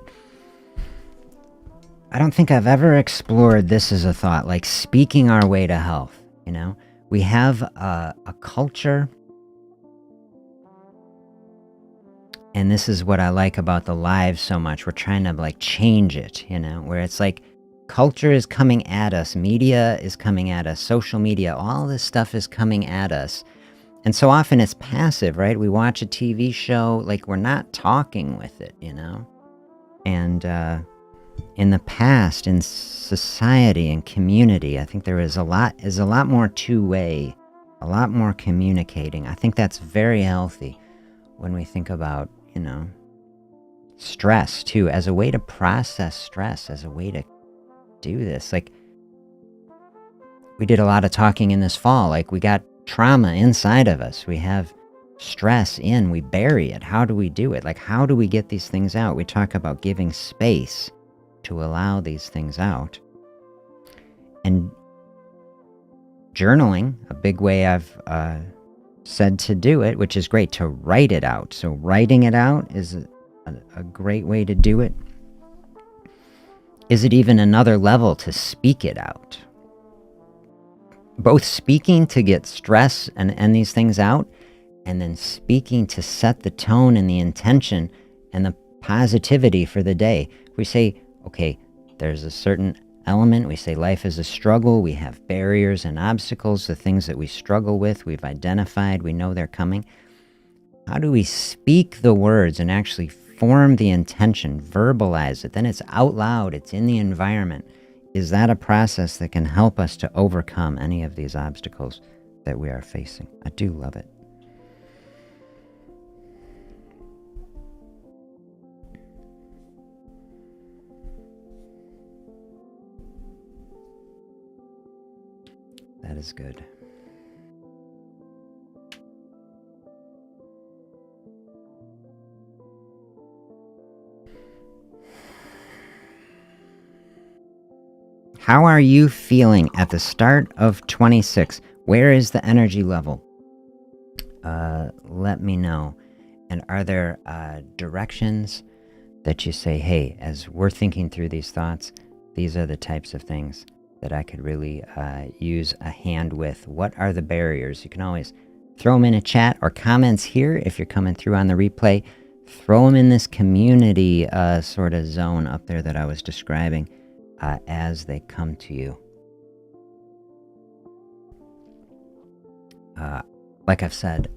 I don't think I've ever explored this as a thought, like speaking our way to health, We have a culture, and this is what I like about the live so much. We're trying to change it, where it's like culture is coming at us, media is coming at us, social media, all this stuff is coming at us. And so often it's passive, right? We watch a TV show, we're not talking with it, And in the past, in society and community, I think there is a lot more two-way, a lot more communicating. I think that's very healthy when we think about, stress too, as a way to process stress, as a way to do this. We did a lot of talking in this fall, we got trauma inside of us. We have stress we bury it. How do we do it? How do we get these things out? We talk about giving space to allow these things out. And journaling, a big way I've said to do it, which is great, to write it out. So writing it out is a great way to do it. Is it even another level to speak it out? Both speaking to get stress and these things out, and then speaking to set the tone and the intention and the positivity for the day. We say, okay, there's a certain element. We say life is a struggle. We have barriers and obstacles, the things that we struggle with, we've identified, we know they're coming. How do we speak the words and actually form the intention, verbalize it? Then it's out loud, it's in the environment. Is that a process that can help us to overcome any of these obstacles that we are facing? I do love it. That is good. How are you feeling at the start of 26? Where is the energy level? Let me know. And are there directions that you say, hey, as we're thinking through these thoughts, these are the types of things that I could really use a hand with? What are the barriers? You can always throw them in a chat or comments here if you're coming through on the replay. Throw them in this community sort of zone up there that I was describing as they come to you. Like I've said,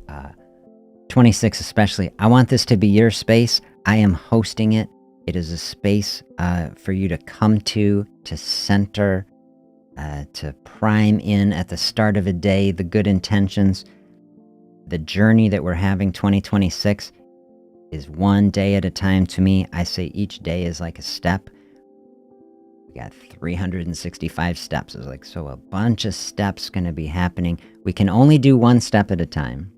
26 especially, I want this to be your space. I am hosting it. It is a space for you to come to center, to prime in at the start of a day, the good intentions. The journey that we're having 2026 is one day at a time to me. I say each day is like a step. We got 365 steps. It's like, so a bunch of steps going to be happening. We can only do one step at a time.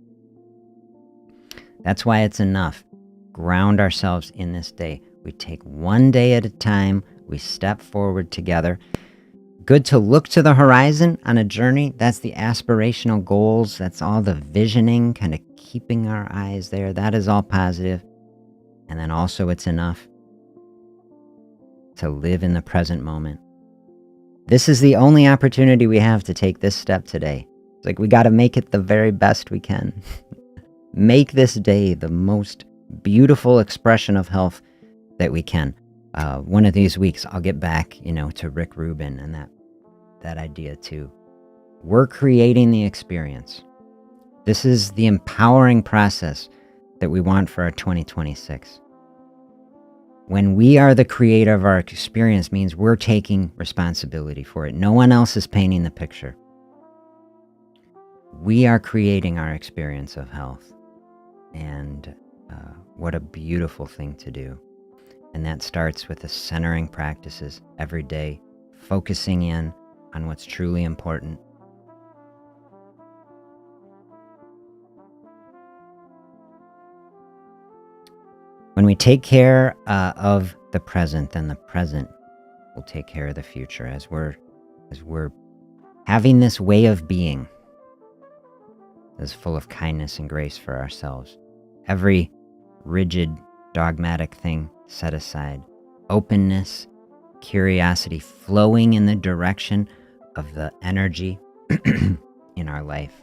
That's why it's enough. Ground ourselves in this day. We take one day at a time. We step forward together. Good to look to the horizon on a journey. That's the aspirational goals. That's all the visioning, kind of keeping our eyes there. That is all positive. And then also it's enough to live in the present moment. This is the only opportunity we have to take this step today. It's like we got to make it the very best we can. Make this day the most beautiful expression of health that we can. One of these weeks, I'll get back, to Rick Rubin and that idea too. We're creating the experience. This is the empowering process that we want for our 2026. When we are the creator of our experience means we're taking responsibility for it. No one else is painting the picture. We are creating our experience of health. And what a beautiful thing to do. And that starts with the centering practices every day, focusing in on what's truly important. When we take care of the present, then the present will take care of the future. As we're having this way of being that's full of kindness and grace for ourselves. Every rigid, dogmatic thing set aside. Openness, curiosity, flowing in the direction of the energy in our life.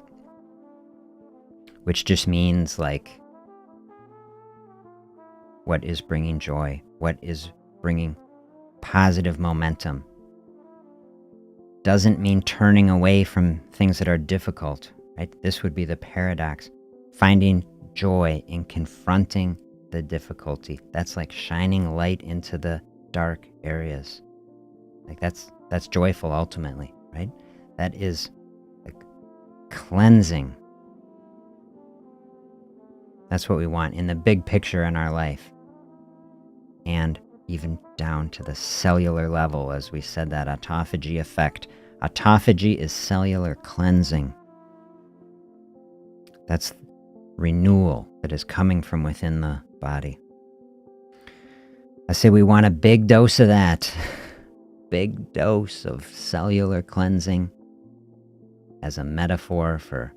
Which just means what is bringing joy? What is bringing positive momentum? Doesn't mean turning away from things that are difficult, right? This would be the paradox. Finding joy in confronting the difficulty. That's like shining light into the dark areas. That's joyful ultimately, right? That is cleansing. That's what we want in the big picture in our life. And even down to the cellular level, as we said, that autophagy effect. Autophagy is cellular cleansing. That's renewal that is coming from within the body. I say we want a big dose of that. Big dose of cellular cleansing as a metaphor for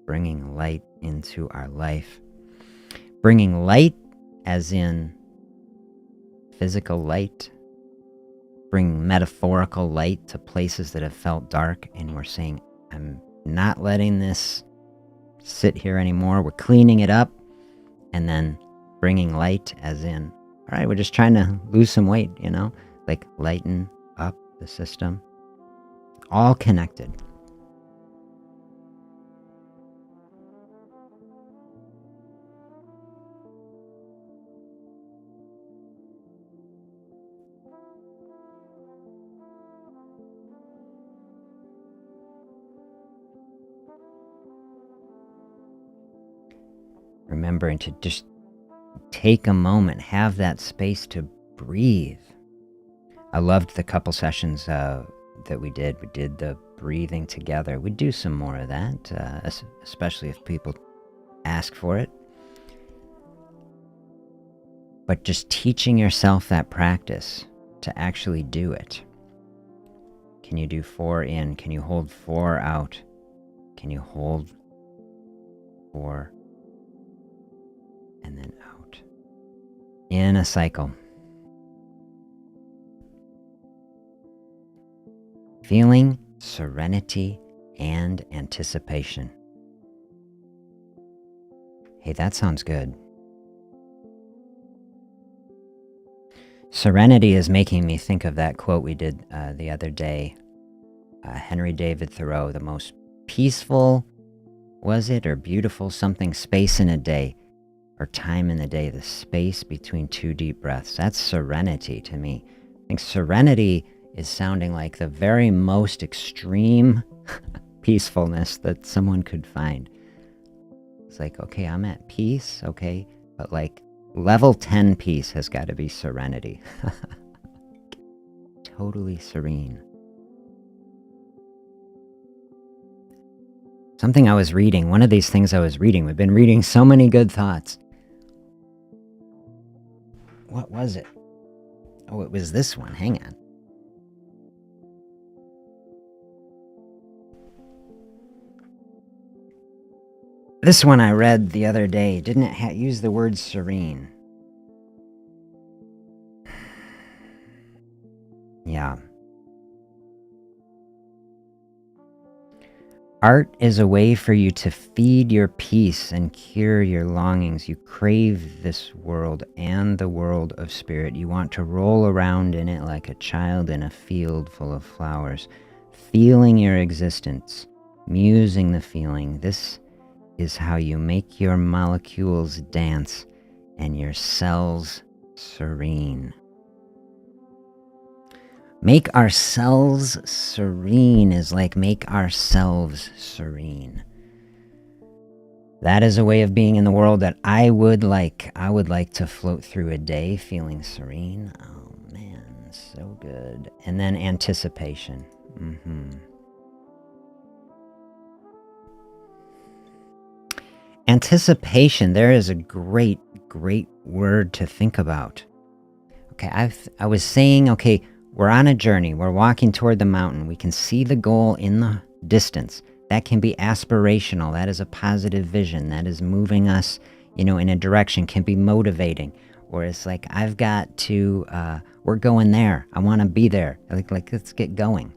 bringing light into our life. Bringing light as in physical light. Bring metaphorical light to places that have felt dark, and we're saying, I'm not letting this sit here anymore. We're cleaning it up, and then bringing light as in, all right, we're just trying to lose some weight, like lighten up the system. All connected. Remembering to just take a moment, have that space to breathe. I loved the couple sessions that we did. We did the breathing together. We'd do some more of that, especially if people ask for it. But just teaching yourself that practice to actually do it. Can you do 4 in? Can you hold 4 out? Can you hold 4 and then out? In a cycle. Feeling serenity and anticipation. Hey, that sounds good. Serenity is making me think of that quote we did the other day. Henry David Thoreau, the most peaceful, was it, or beautiful something, space in a day, or time in the day, the space between 2 deep breaths. That's serenity to me. I think serenity is sounding like the very most extreme peacefulness that someone could find. It's like, okay, I'm at peace, okay, but like level 10 peace has got to be serenity. Totally serene. Something I was reading, one of these things I was reading, we've been reading so many good thoughts. What was it? Oh, it was this one. Hang on. This one I read the other day. Didn't it use the word serene? Yeah. Art is a way for you to feed your peace and cure your longings. You crave this world and the world of spirit. You want to roll around in it like a child in a field full of flowers, feeling your existence, musing the feeling. This is how you make your molecules dance and your cells serene. Make ourselves serene is like make ourselves serene. That is a way of being in the world that I would like. I would like to float through a day feeling serene. Oh man, so good. And then anticipation. Anticipation, there is a great word to think about. Okay, I was saying, okay, we're on a journey. We're walking toward the mountain. We can see the goal in the distance. That can be aspirational. That is a positive vision. That is moving us, in a direction, can be motivating. Or it's like, I've got to, we're going there. I want to be there. Like, let's get going.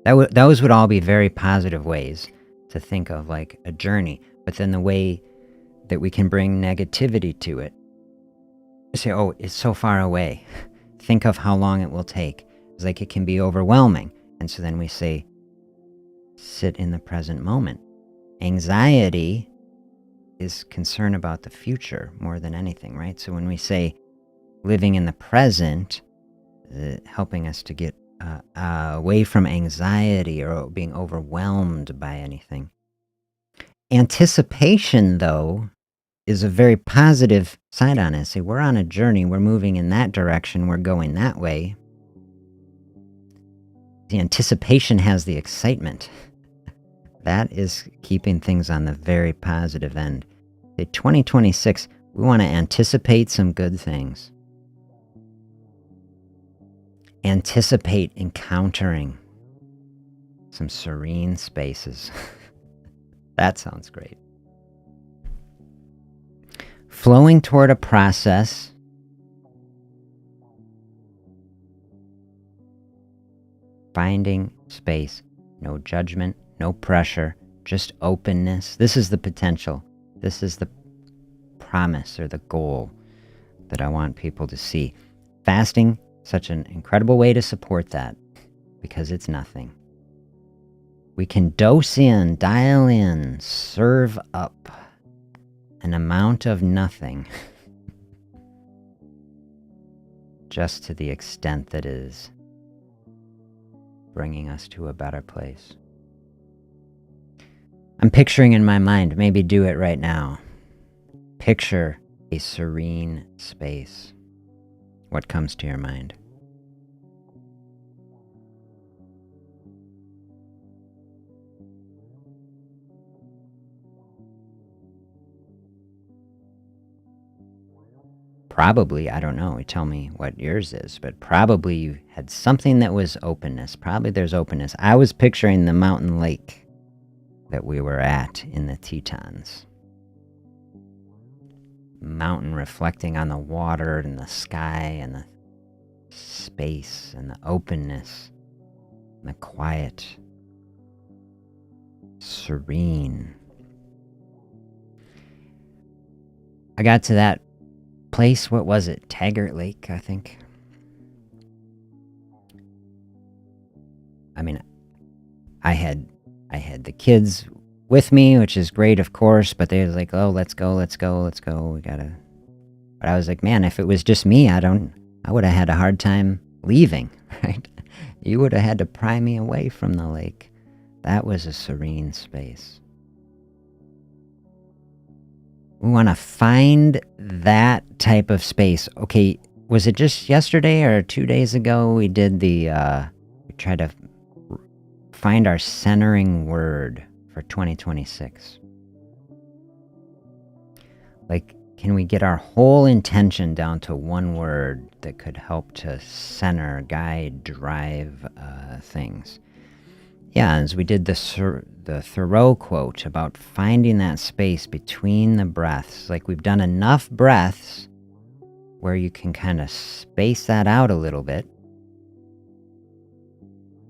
Those would all be very positive ways to think of like a journey. But then the way that we can bring negativity to it, say, oh, it's so far away. Think of how long it will take. It's like it can be overwhelming. And so then we say, sit in the present moment. Anxiety is concern about the future more than anything, right? So when we say living in the present, helping us to get away from anxiety or being overwhelmed by anything. Anticipation, though, is a very positive side on it. Say, we're on a journey, we're moving in that direction, we're going that way. The anticipation has the excitement. That is keeping things on the very positive end. Say 2026, we want to anticipate some good things. Anticipate encountering some serene spaces. That sounds great. Flowing toward a process. Finding space. No judgment, no pressure, just openness. This is the potential. This is the promise or the goal that I want people to see. fasting, such an incredible way to support that, because it's nothing. We can dose in, dial in, serve up an amount of nothing just to the extent that is bringing us to a better place. I'm picturing in my mind, maybe do it right now. Picture a serene space. What comes to your mind? Probably, I don't know, tell me what yours is, but probably you had something that was openness. Probably there's openness. I was picturing the mountain lake that we were at in the Tetons. Mountain reflecting on the water and the sky and the space and the openness and the quiet. Serene. I got to that place, what was it? Taggart Lake, I think. I mean, I had the kids with me, which is great, of course, but they was like, oh, let's go, we gotta. But I was like, man, if it was just me, I would have had a hard time leaving, right? You would have had to pry me away from the lake. That was a serene space. We want to find that type of space. Okay, was it just yesterday or 2 days ago we did we tried to find our centering word for 2026? Like, can we get our whole intention down to one word that could help to center, guide, drive things? Yeah, as we did the Thoreau quote about finding that space between the breaths, like we've done enough breaths where you can kind of space that out a little bit,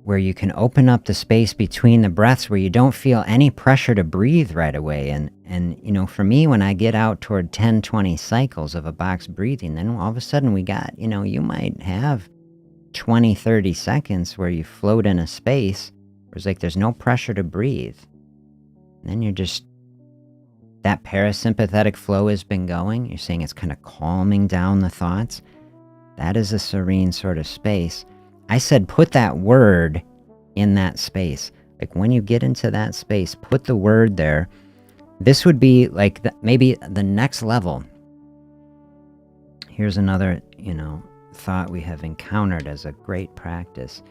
where you can open up the space between the breaths where you don't feel any pressure to breathe right away. And you know, for me, when I get out toward 10, 20 cycles of a box breathing, then all of a sudden we got, you know, you might have 20, 30 seconds where you float in a space. It's like there's no pressure to breathe. And then you're just, that parasympathetic flow has been going. You're saying it's kind of calming down the thoughts. That is a serene sort of space. I said put that word in that space. Like when you get into that space, put the word there. This would be like maybe the next level. Here's another, you know, thought we have encountered as a great practice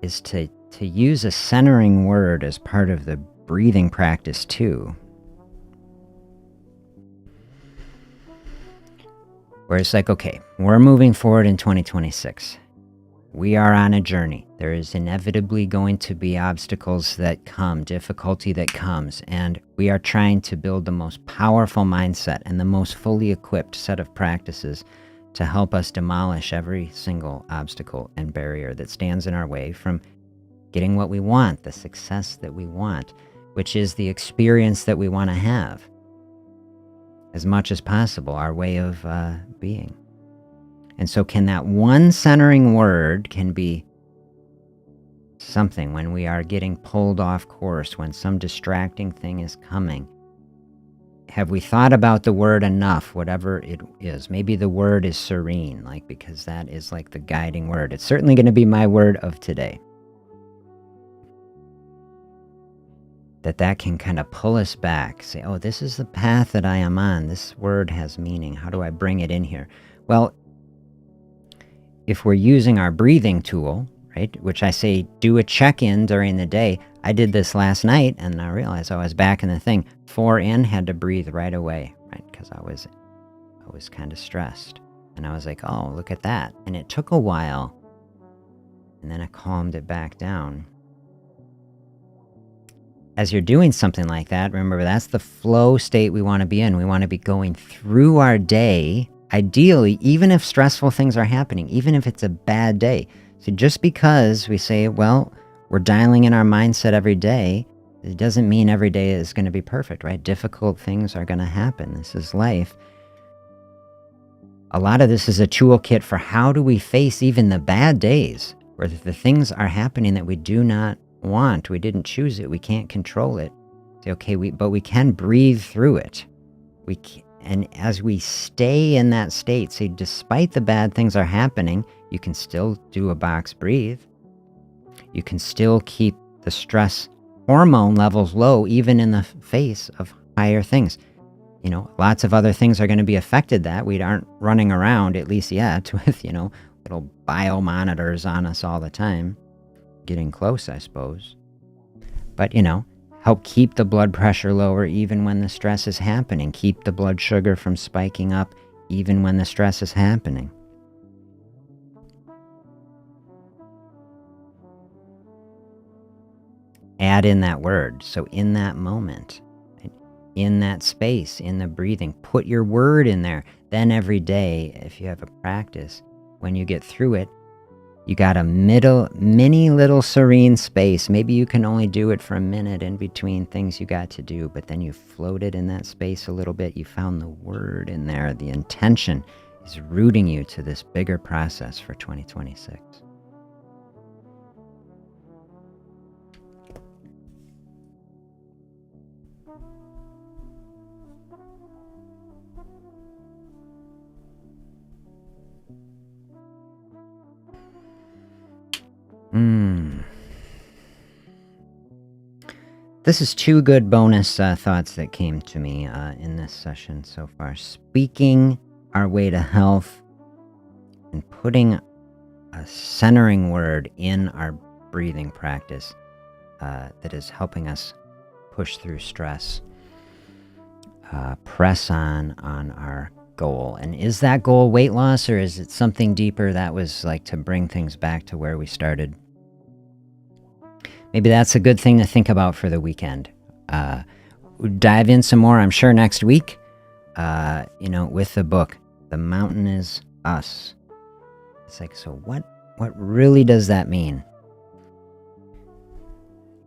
is to use a centering word as part of the breathing practice too. Where it's like, okay, we're moving forward in 2026. We are on a journey. There is inevitably going to be obstacles that come, difficulty that comes, and we are trying to build the most powerful mindset and the most fully equipped set of practices to help us demolish every single obstacle and barrier that stands in our way from getting what we want, the success that we want, which is the experience that we want to have. As much as possible, our way of being. And so can that one centering word can be something when we are getting pulled off course, when some distracting thing is coming. Have we thought about the word enough, whatever it is? Maybe the word is serene, like, because that is like the guiding word. It's certainly going to be my word of today. That can kind of pull us back, say, oh, this is the path that I am on. This word has meaning. How do I bring it in here? Well, if we're using our breathing tool, right, which I say do a check-in during the day. I did this last night and I realized I was back in the thing. 4 in, had to breathe right away, right, because I was kind of stressed. And I was like, oh, look at that. And it took a while. And then I calmed it back down. As you're doing something like that, remember, that's the flow state we want to be in. We want to be going through our day, ideally, even if stressful things are happening, even if it's a bad day. So just because we say, well, we're dialing in our mindset every day, it doesn't mean every day is going to be perfect, right? Difficult things are going to happen. This is life. a lot of this is a toolkit for how do we face even the bad days where the things are happening that we do not want. We didn't choose it. We can't control it. Say, okay, but we can breathe through it. And as we stay in that state, say, despite the bad things are happening, you can still do a box breathe. You can still keep the stress hormone levels low, even in the face of higher things. You know, lots of other things are going to be affected that we aren't running around, at least yet, with, you know, little bio monitors on us all the time. Getting close, I suppose. But, you know, help keep the blood pressure lower even when the stress is happening. Keep the blood sugar from spiking up even when the stress is happening. Add in that word. So in that moment, in that space, in the breathing, put your word in there. Then every day, if you have a practice, when you get through it, you got a mini little serene space. Maybe you can only do it for a minute in between things you got to do, but then you floated in that space a little bit. You found the word in there. The intention is rooting you to this bigger process for 2026. This is 2 good bonus thoughts that came to me in this session so far. Speaking our way to health and putting a centering word in our breathing practice that is helping us push through stress, press on our goal. And is that goal weight loss, or is it something deeper that was like to bring things back to where we started? Maybe that's a good thing to think about for the weekend. Dive in some more, I'm sure, next week, with the book, The Mountain is Us. It's like, so what really does that mean?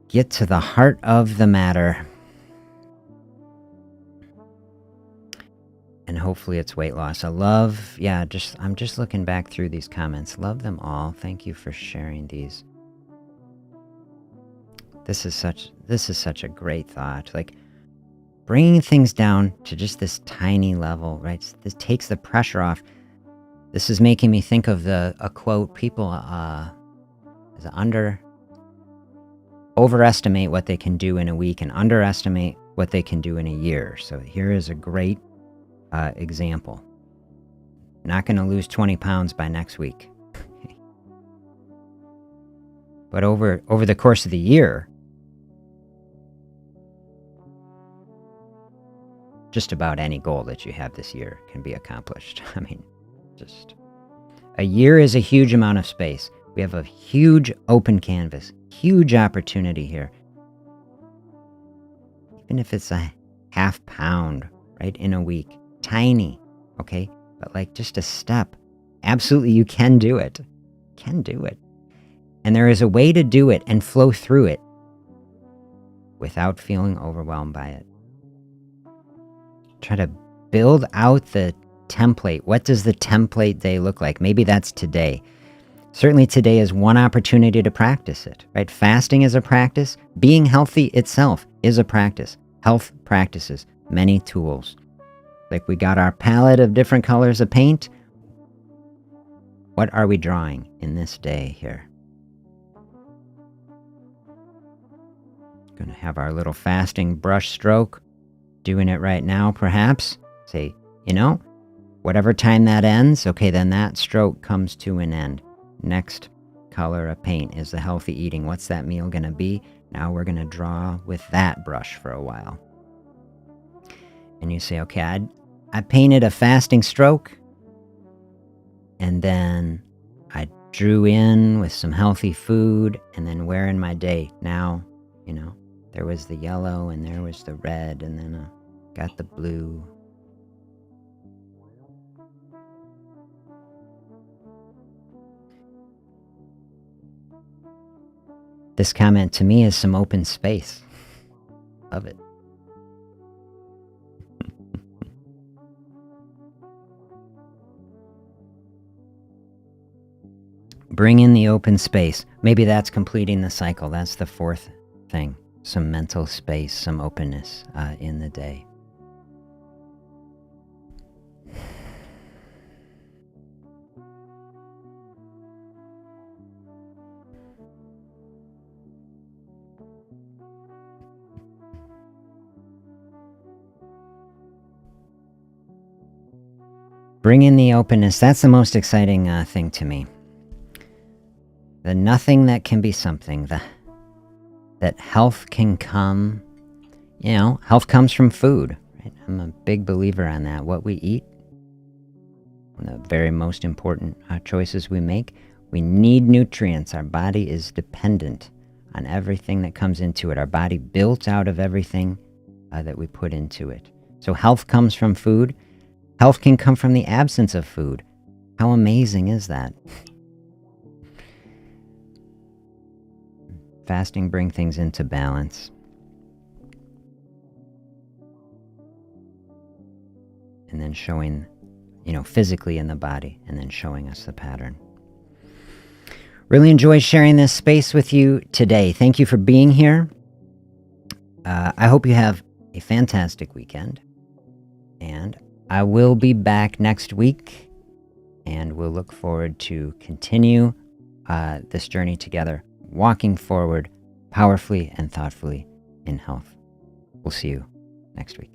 Get to the heart of the matter. And hopefully it's weight loss. I'm just looking back through these comments. Love them all. Thank you for sharing these. This is such a great thought. Like, bringing things down to just this tiny level, right? This takes the pressure off. This is making me think of a quote. People overestimate what they can do in a week and underestimate what they can do in a year. So here is a great example. Not going to lose 20 pounds by next week. But over the course of the year, just about any goal that you have this year can be accomplished. I mean, just a year is a huge amount of space. We have a huge open canvas, huge opportunity here. Even if it's a half pound, right, in a week, tiny, okay? But like just a step. Absolutely, you can do it. Can do it. And there is a way to do it and flow through it without feeling overwhelmed by it. Try to build out the template. What does the template day look like? Maybe that's today. Certainly today is one opportunity to practice it, right? Fasting is a practice. Being healthy itself is a practice. Health practices, many tools. Like we got our palette of different colors of paint. What are we drawing in this day here? Going to have our little fasting brush stroke. Doing it right now, perhaps. Say, whatever time that ends, okay, then that stroke comes to an end. Next color of paint is the healthy eating. What's that meal going to be? Now we're going to draw with that brush for a while. And you say, okay, I painted a fasting stroke, and then I drew in with some healthy food, and then where in my day? Now, there was the yellow, and there was the red, and then got the blue. This comment to me is some open space. Love it. Bring in the open space. Maybe that's completing the cycle. That's the fourth thing. Some mental space, some openness in the day. Bring in the openness. That's the most exciting thing to me. The nothing that can be something. That health can come. You know, health comes from food. Right? I'm a big believer on that. What we eat, one of the very most important choices we make. We need nutrients. Our body is dependent on everything that comes into it. Our body built out of everything that we put into it. So health comes from food. Health can come from the absence of food. How amazing is that? Fasting brings things into balance. And then showing, physically in the body, and then showing us the pattern. Really enjoyed sharing this space with you today. Thank you for being here. I hope you have a fantastic weekend. And I will be back next week, and we'll look forward to continue this journey together, walking forward powerfully and thoughtfully in health. We'll see you next week.